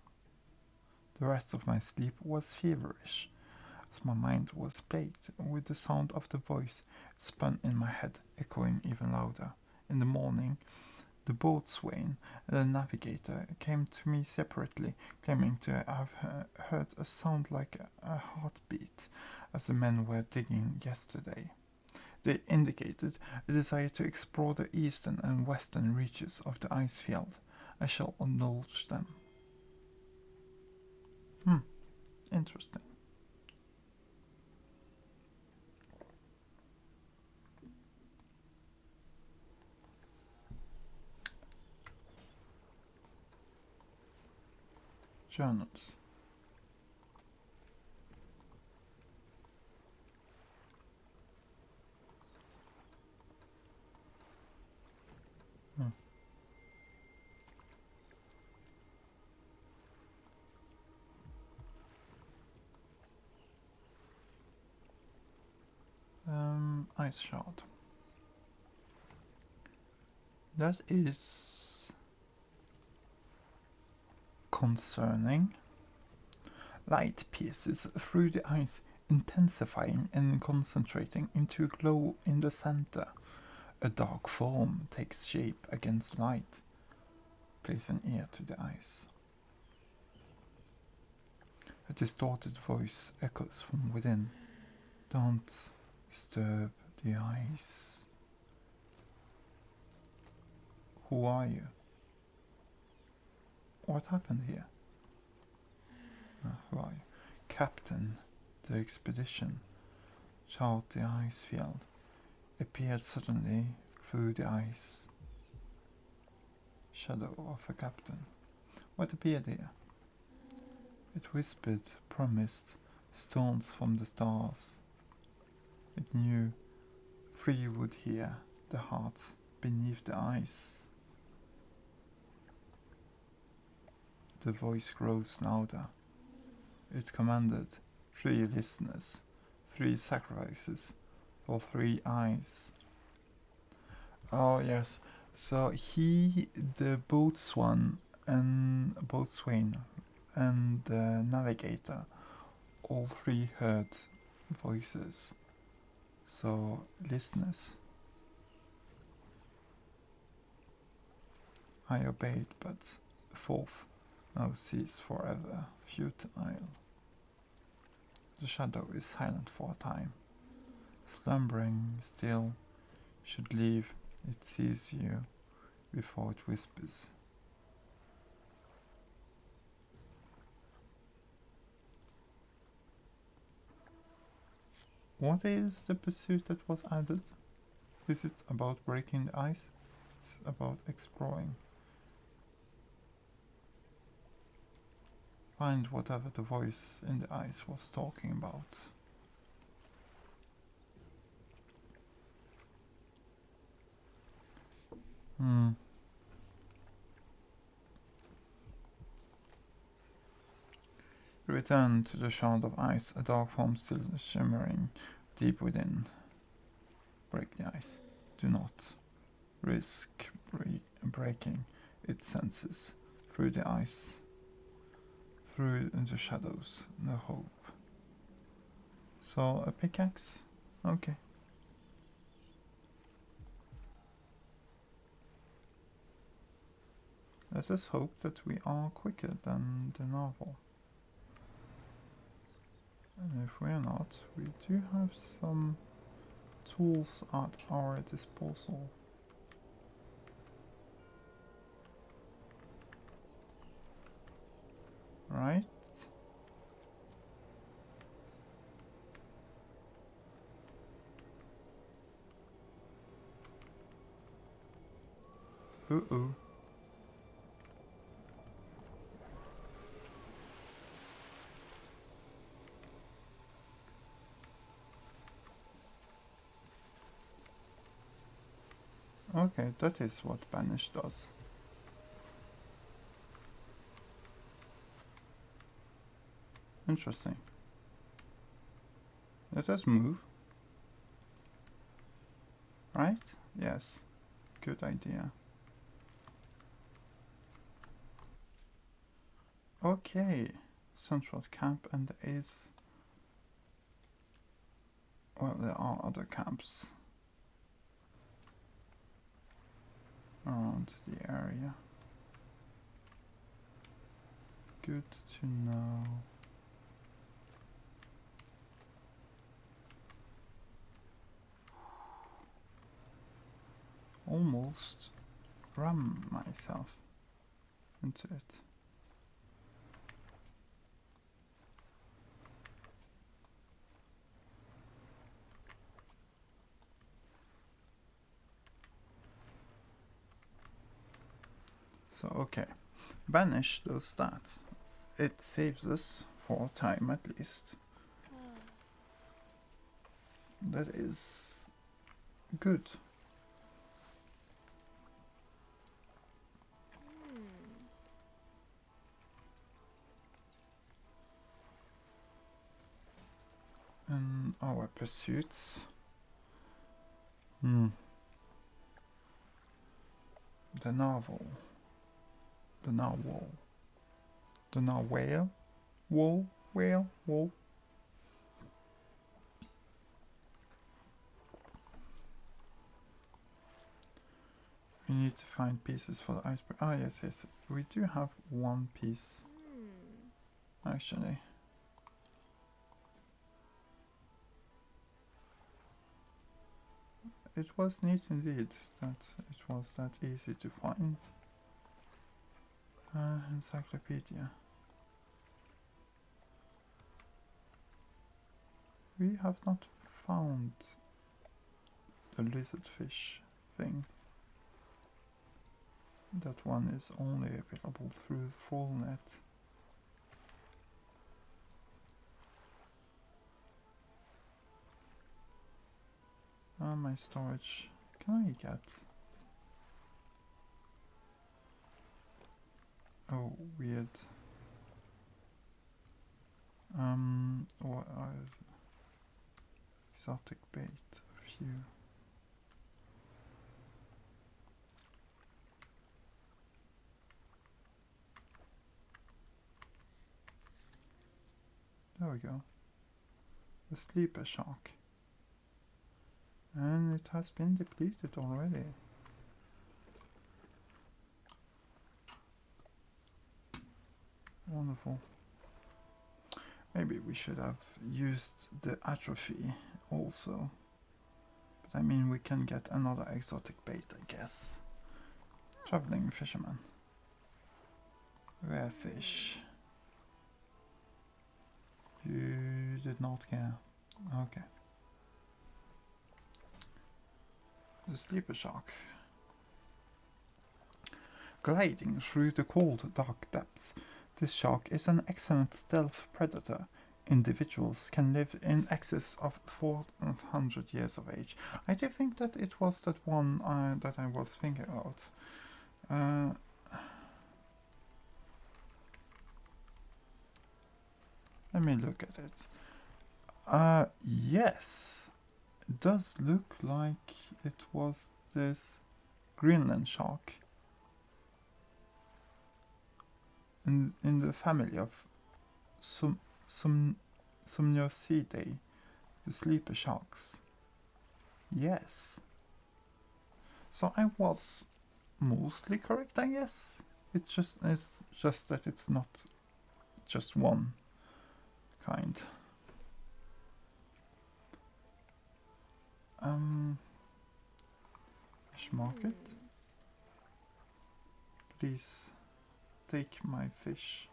The rest of my sleep was feverish. So my mind was plagued with the sound of the voice. It spun in my head, echoing even louder. In the morning, the boatswain and the navigator came to me separately, claiming to have heard a sound like a heartbeat as the men were digging yesterday. They indicated a desire to explore the eastern and western reaches of the ice field. I shall indulge them. Interesting. Journals. Ice shard. That is concerning. Light pierces through the ice, intensifying and concentrating into a glow in the center. A dark form takes shape against light. Place an ear to the ice. A distorted voice echoes from within. Don't disturb the ice. Who are you? What happened here? Who are you? Captain, the expedition. Shout the ice field. Appeared suddenly through the ice. Shadow of a captain. What appeared here? It whispered, promised, stones from the stars. It knew free would hear the heart beneath the ice. The voice grows louder. It commanded 3 listeners, 3 sacrifices for 3 eyes. Oh yes, so he, the boatswain and the navigator, all 3 heard voices. So listeners, I obeyed, but the 4th now ceased forever, futile. The shadow is silent for a time, slumbering still, should leave, it sees you before it whispers. What is the pursuit that was added? Is it about breaking the ice? It's about exploring. Find whatever the voice in the ice was talking about. Return to the shard of ice, a dark form still shimmering deep within. Break the ice. Do not risk breaking its senses. Through the ice, through the shadows, no hope. So, a pickaxe? Okay. Let us hope that we are quicker than the narwhal. And if we are not, we do have some tools at our disposal. Right? Uh-oh. Okay, that is what banish does. Interesting. Let us move. Right? Yes. Good idea. Okay. Central camp and is Well, there are other camps around the area. Good to know. Almost ram myself into it. So, okay. Banish does that. It saves us for a time at least. That is good. And our pursuits. The narwhal. The narwhal. The narwhal. Wall. Whale. Wall. We need to find pieces for the iceberg. Ah, yes, yes. We do have one piece. Actually. It was neat indeed that it was that easy to find. Encyclopedia. We have not found the lizardfish thing. That one is only available through full net. My storage. Can I get? Oh, weird. What is it? Exotic bait. A few. There we go. The sleeper shark. And it has been depleted already. Wonderful. Maybe we should have used the atrophy also. But I mean, we can get another exotic bait, I guess. Traveling fisherman. Rare fish. You did not care. Okay. The sleeper shark. Gliding through the cold, dark depths, this shark is an excellent stealth predator. Individuals can live in excess of 400 years of age. I do think that it was that one that I was thinking about. Let me look at it. Yes. It does look like it was this Greenland shark. In the family of Sumnosidae, the sleeper sharks. Yes. So I was mostly correct, I guess. It's just that it's not just one kind. Fish market. Please take my fish.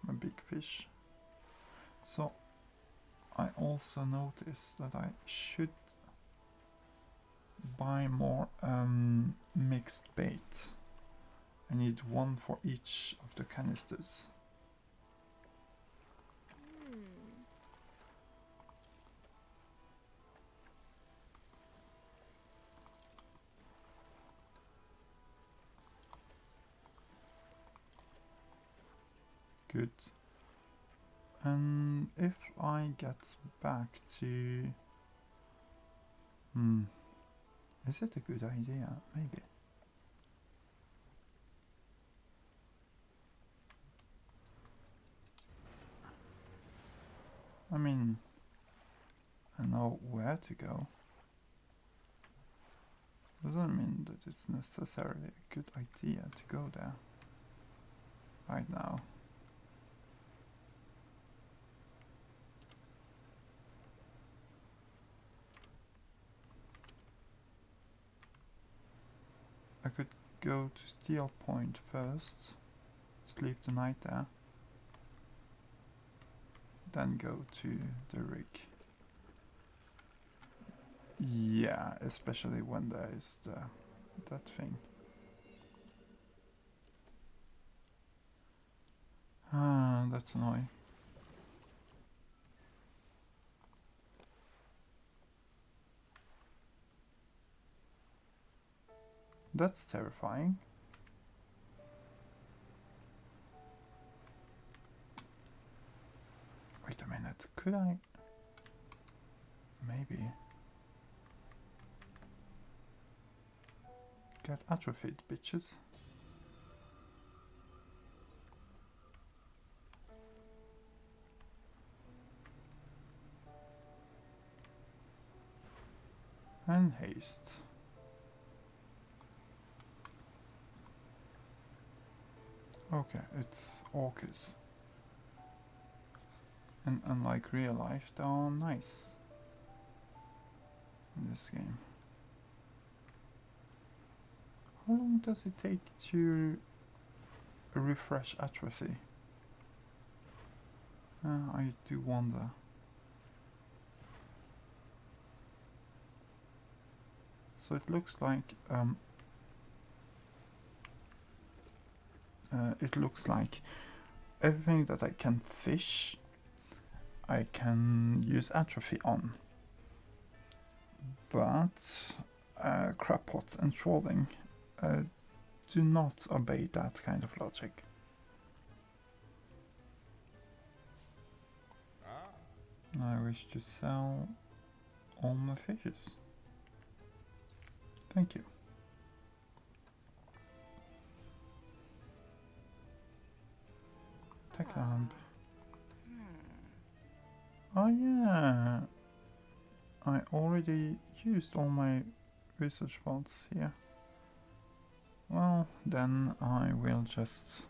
My big fish. So I also noticed that I should buy more mixed bait. I need one for each of the canisters. Good. And if I get back to... Is it a good idea? Maybe. I mean, know where to go doesn't mean that it's necessarily a good idea to go there right now. I could go to Steel Point first, sleep the night there, then go to the rig. Yeah, especially when there is that thing. Ah, that's annoying. That's terrifying. Wait a minute, could I? Maybe. Get atrophied, bitches. And haste. Okay, it's orcas. And unlike real life, they are nice in this game. How long does it take to refresh atrophy? I do wonder. So it looks like everything that I can fish, I can use atrophy on. But crab pots and trawling do not obey that kind of logic. I wish to sell all my fishes. Thank you. Tech lamp. Oh yeah, I already used all my research pods here. Well, then I will just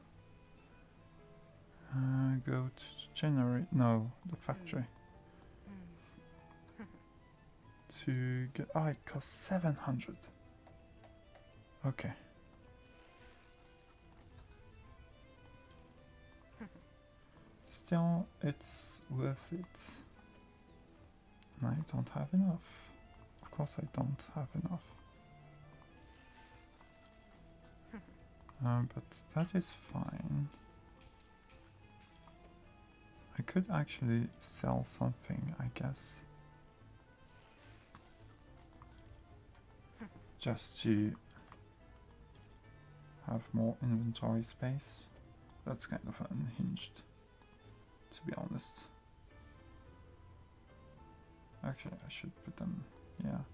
go to the factory. To get, it costs 700. Okay. Still, it's worth it. I don't have enough. Of course I don't have enough. But that is fine. I could actually sell something, I guess. Just to have more inventory space. That's kind of unhinged, to be honest. Actually, I should put them, yeah,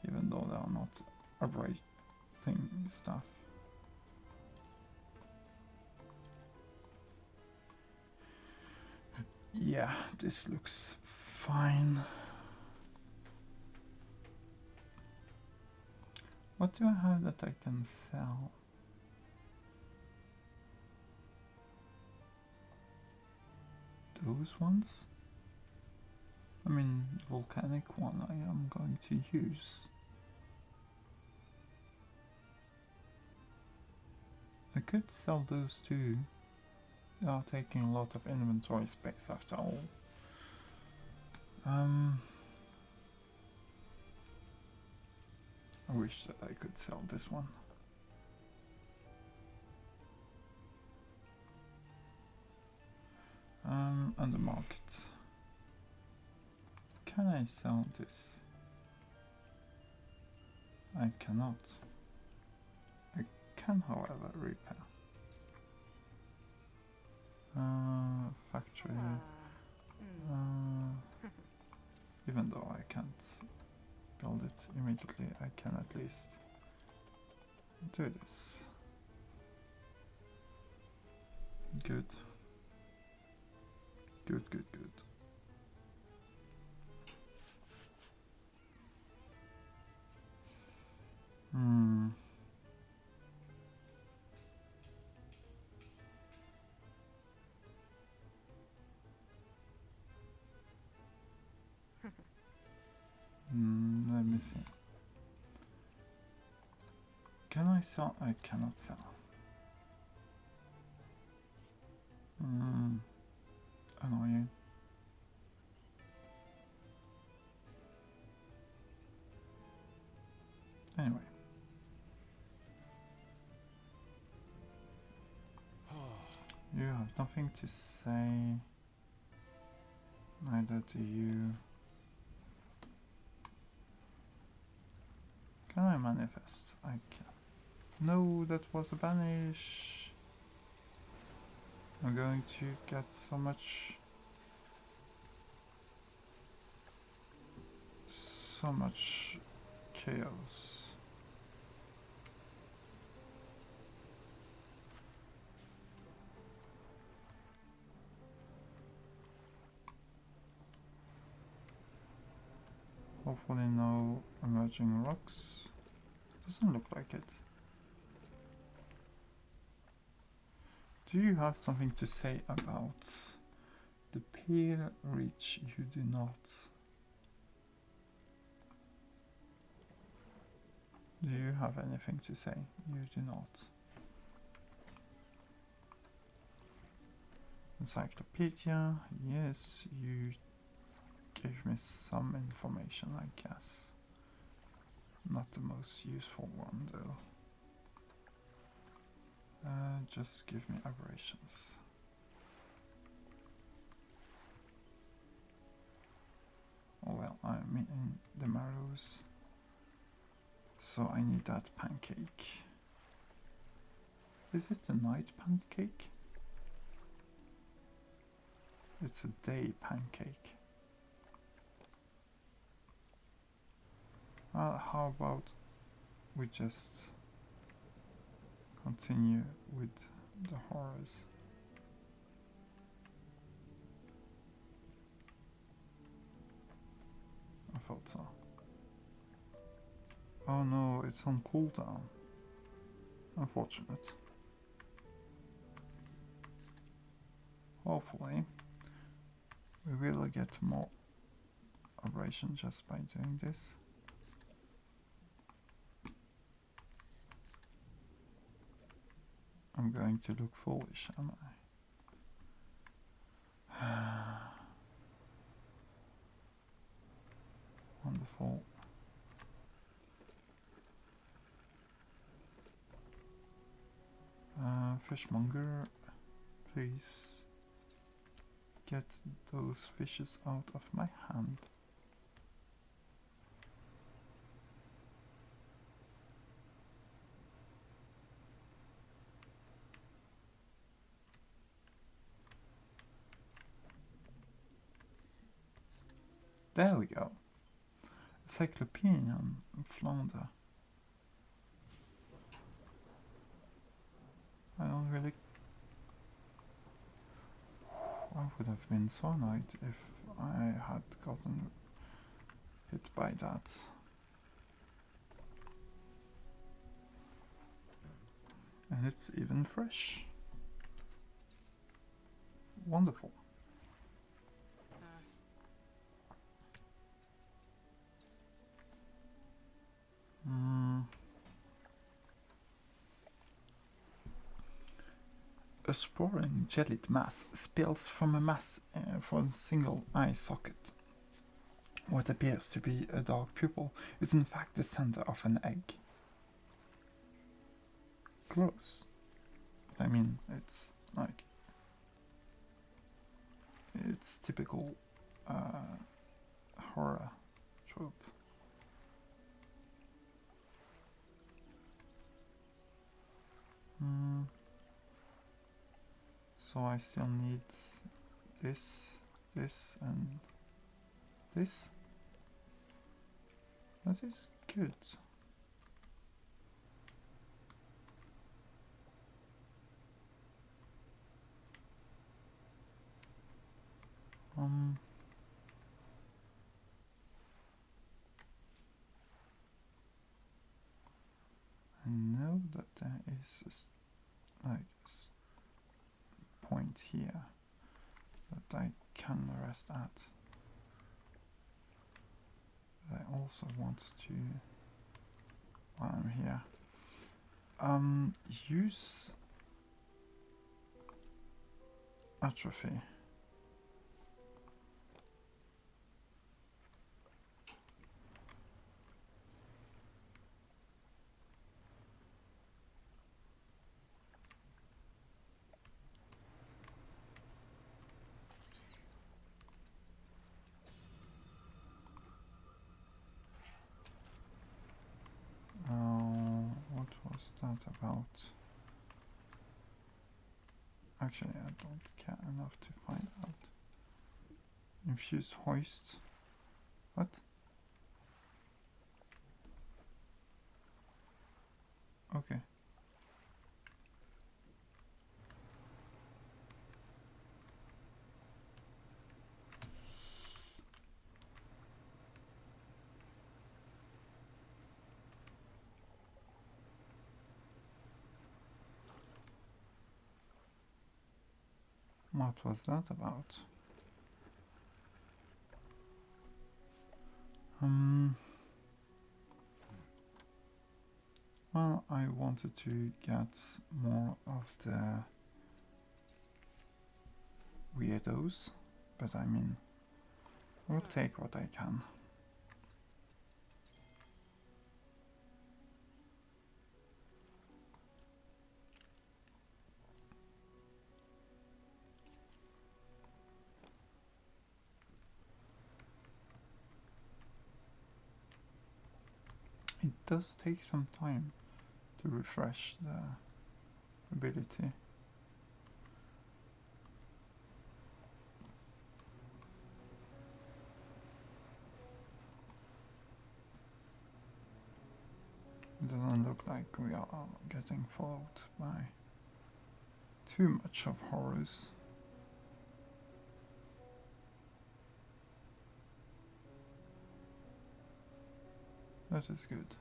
even though they are not operating stuff. Yeah, this looks fine. What do I have that I can sell? Those ones? I mean, the volcanic one I am going to use. I could sell those too. They are taking a lot of inventory space after all. I wish that I could sell this one. On the market. Can I sell this? I cannot. I can, however, repair. Factory. Even though I can't build it immediately, I can at least do this. Good. Good, good, good. Can I sell? I cannot sell. Annoying. Anyway. You have nothing to say. Neither do you. Can I manifest? I can. No, that was a banish. I'm going to get so much chaos. Hopefully no emerging rocks. Doesn't look like it. Do you have something to say about the pale reach? You do not. Do you have anything to say? You do not. Encyclopedia. Yes, you gave me some information, I guess. Not the most useful one, though. Just give me aberrations. Oh well, I'm in the marrows. So I need that pancake. Is it a night pancake? It's a day pancake. How about we just continue with the horrors? I thought so. Oh no, it's on cooldown. Unfortunate. Hopefully, we will get more aberration just by doing this. I'm going to look foolish, am I? Wonderful. Fishmonger, please get those fishes out of my hand. There we go. Cyclopean flounder. I don't really. I would have been so annoyed if I had gotten hit by that. And it's even fresh. Wonderful. A sprawling jellied mass spills from a mass from a single eye socket. What appears to be a dark pupil is in fact the center of an egg. Gross. I mean, it's like... it's typical horror trope. So I still need this, and this. That is good. I know that there is a point here that I can rest at. But I also want to, while I'm here, Use atrophy. What was that about? Actually, I don't care enough to find out. Infused hoist. What? Okay. What was that about? Well, I wanted to get more of the weirdos, but I mean, I'll take what I can. It does take some time to refresh the ability. It doesn't look like we are getting followed by too much of horrors. That is good.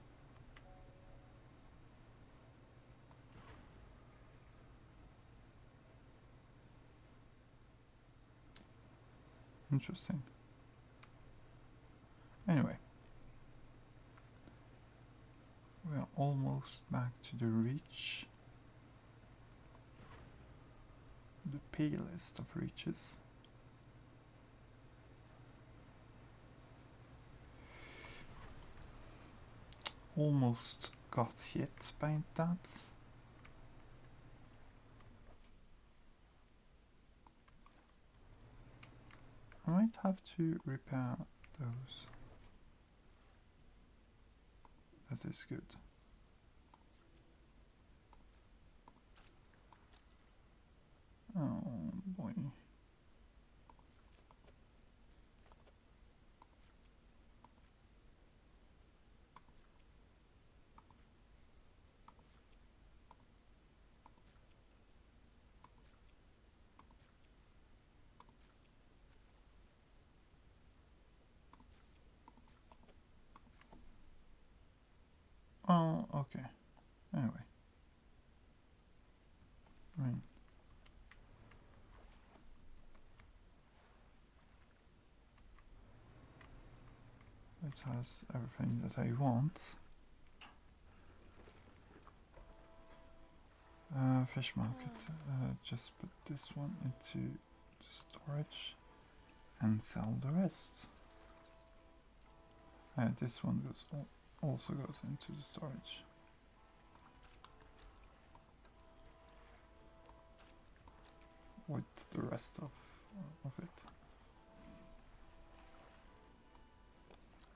Interesting. Anyway, we are almost back to the reach. The palest of reaches. Almost got hit by that. I might have to repair those. That is good. Oh boy. Oh, okay. Anyway. I mean, it has everything that I want. Fish market. Just put this one into the storage and sell the rest. This one goes also goes into the storage. With the rest of it.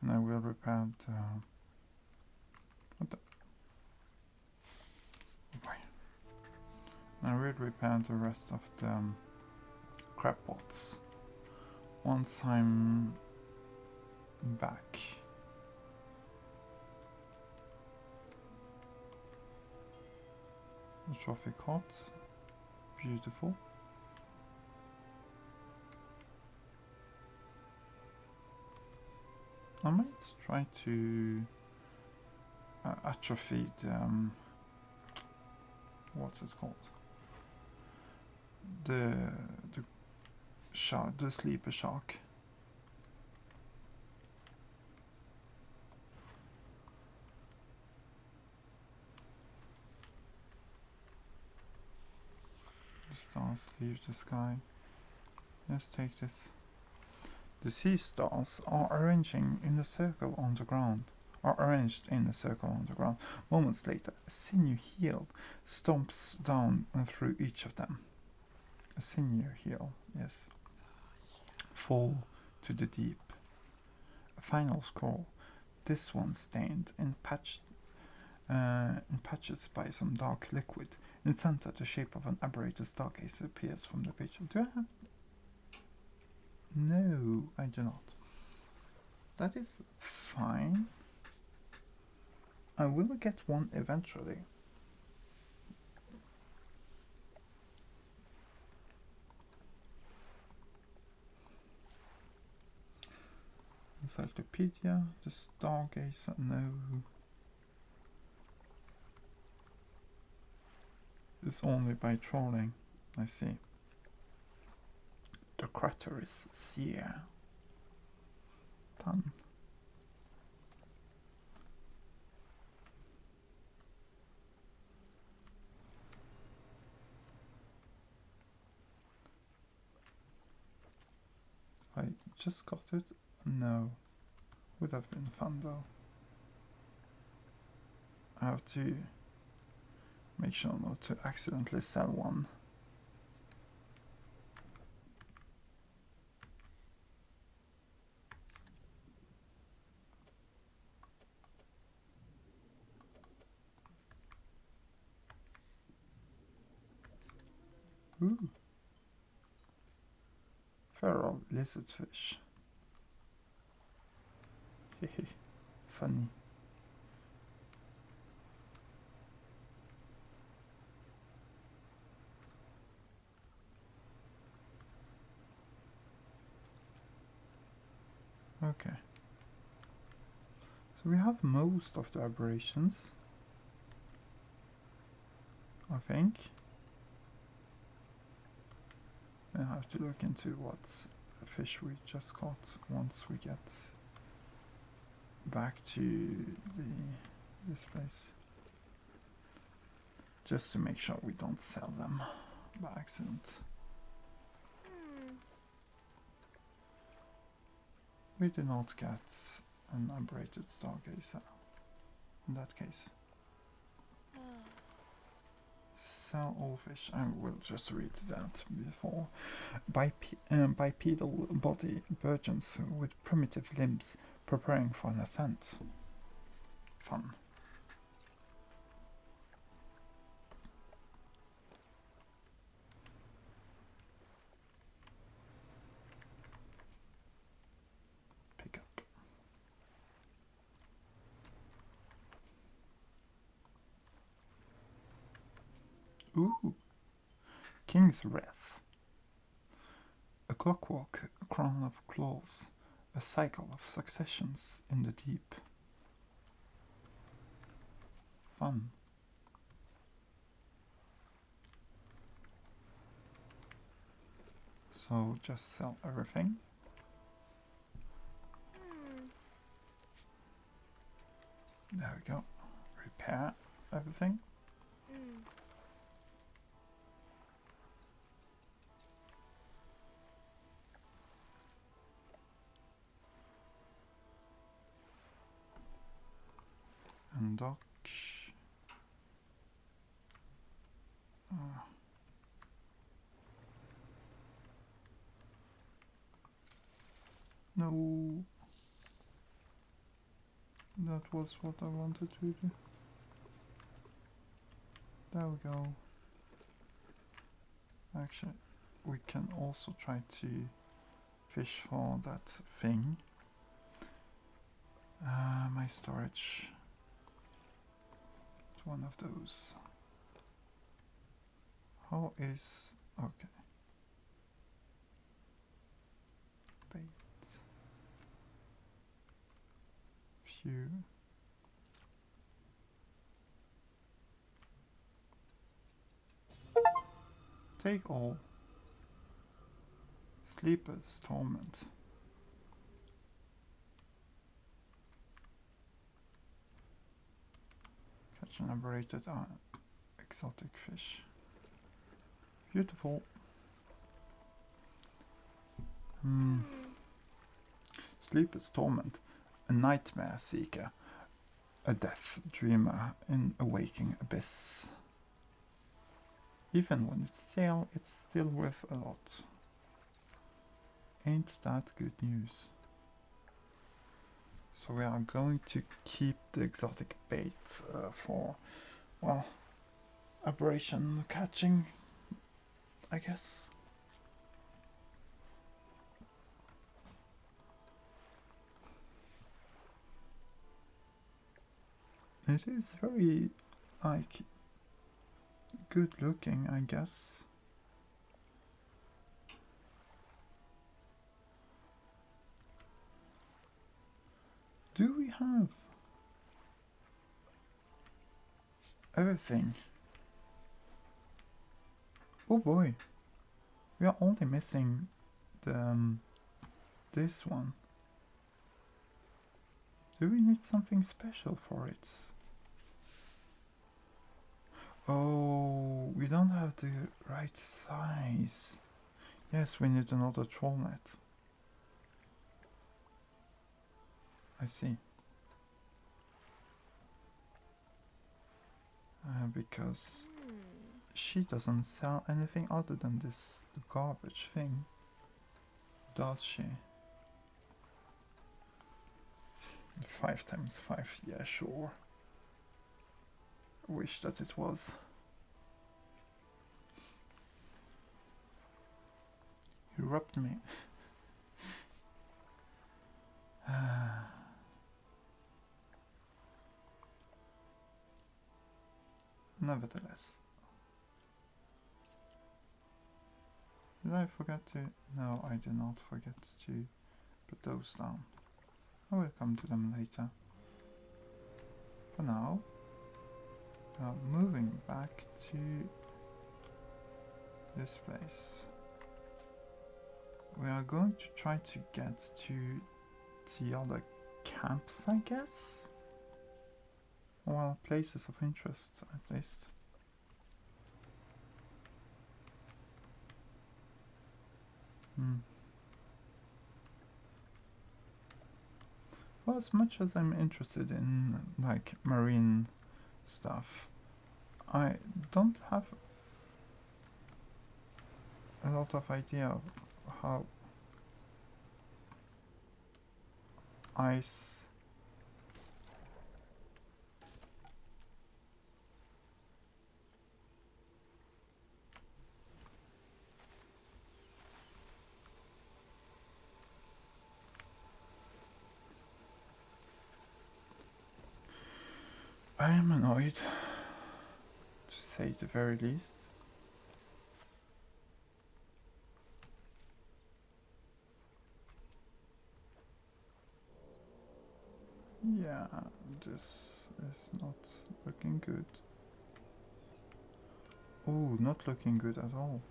And I will repair the... What the... Oh, I will repair the rest of the crab pots once I'm back. The trophy cot, beautiful. I might try to atrophy the what's it called? The shark, the sleeper shark. stars leave the sky. Let's take this. The sea stars are arranging in a circle on the ground. Are arranged in a circle on the ground. Moments later, a sinew heel stomps down and through each of them. A sinew heel, yes. Fall to the deep. A final scroll. This one stained in patches by some dark liquid. In the center, the shape of an aberrated stargazer appears from the picture. Do I have? No, I do not. That is fine. I will get one eventually. Encyclopedia, the stargazer, no. It's only by trolling, I see. The crater is sear. Fun. I just got it? No. Would have been fun though. I have to make sure not to accidentally sell one. Ooh. Feral lizardfish. Hehe. Funny. Okay. So we have most of the aberrations, I think. I have to look into what fish we just caught once we get back to this place. Just to make sure we don't sell them by accident. We did not get an aberrated stargazer in that case. Sell all fish. I will just read that before. Bipedal body virgins with primitive limbs preparing for an ascent. Fun. Pick up. Ooh. King's Wrath. A clockwork crown of claws. A cycle of successions in the deep. Fun. So just sell everything. There we go. Repair everything. And dock. No. That was what I wanted to do. There we go. Actually, we can also try to fish for that thing. My storage. It's one of those. How is... okay. Bait. Few. Take all. Sleeper's Torment. Catch an aberrated exotic fish. Beautiful. Sleepless torment. A nightmare seeker. A death dreamer in a waking abyss. Even when it's still worth a lot. Ain't that good news? So we are going to keep the exotic bait for, well, aberration catching, I guess. It is very, like, good looking, I guess. Do we have everything? Oh boy, we are only missing the this one. Do we need something special for it? Oh, we don't have the right size. Yes, we need another troll net. I see. Because she doesn't sell anything other than this garbage thing, does she? 5 times 5, yeah, sure. Wish that it was. You robbed me. Nevertheless. Did I forget to? No, I did not forget to put those down. I will come to them later. For now, we are moving back to this place. We are going to try to get to the other camps, I guess? Well, places of interest, at least. Well, as much as I'm interested in, like, marine stuff, I don't have a lot of idea of how ice I am annoyed, to say the very least. Yeah, this is not looking good. Oh, not looking good at all.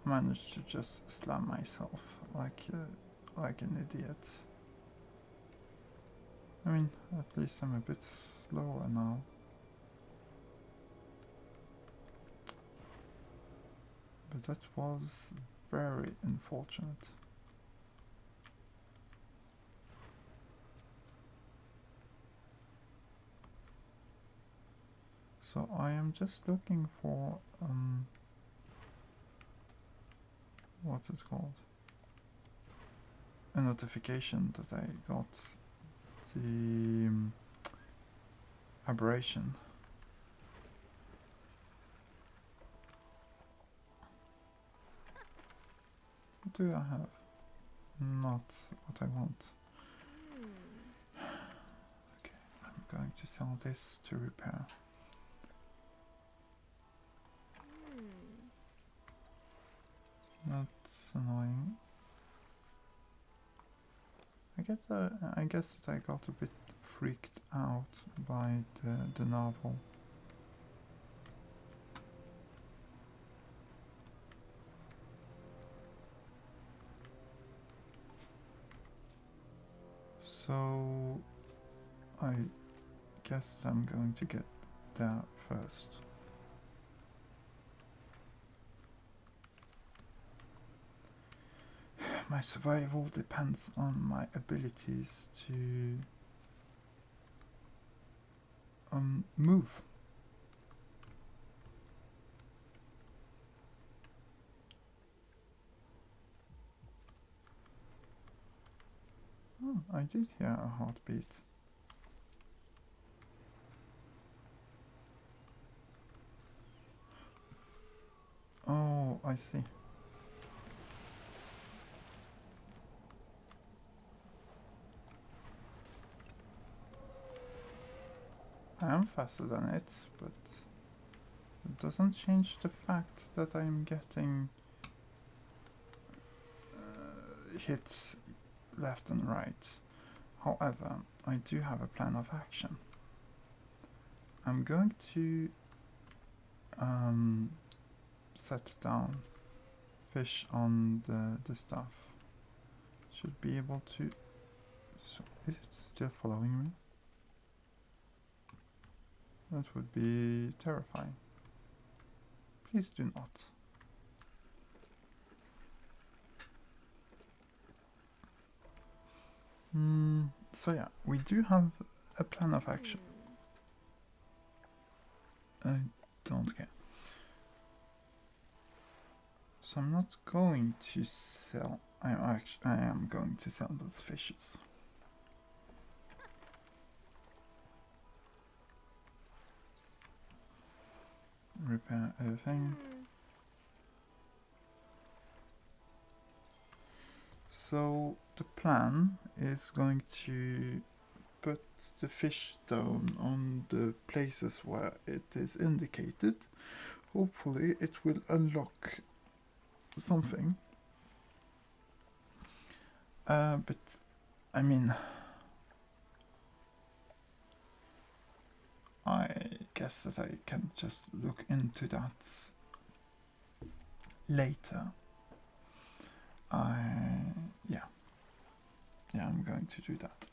Managed to just slam myself like an idiot. I mean, at least I'm a bit slower now. But that was very unfortunate. So I am just looking for what's it called? A notification that I got the aberration. What do I have? Not what I want. Okay, I'm going to sell this to repair. That's annoying. I guess that I got a bit freaked out by the narwhal. So I guess I'm going to get there first. My survival depends on my abilities to move. Oh, I did hear a heartbeat. Oh, I see. I am faster than it, but it doesn't change the fact that I'm getting hits left and right. However, I do have a plan of action. I'm going to set down fish on the stuff. Should be able to... So, is it still following me? That would be terrifying. Please do not. So yeah, we do have a plan of action. I don't care. So I'm not going to sell. I am going to sell those fishes. Repair everything. So the plan is going to put the fish down on the places where it is indicated. Hopefully it will unlock something. But I mean, I guess that I can just look into that later. Yeah, I'm going to do that.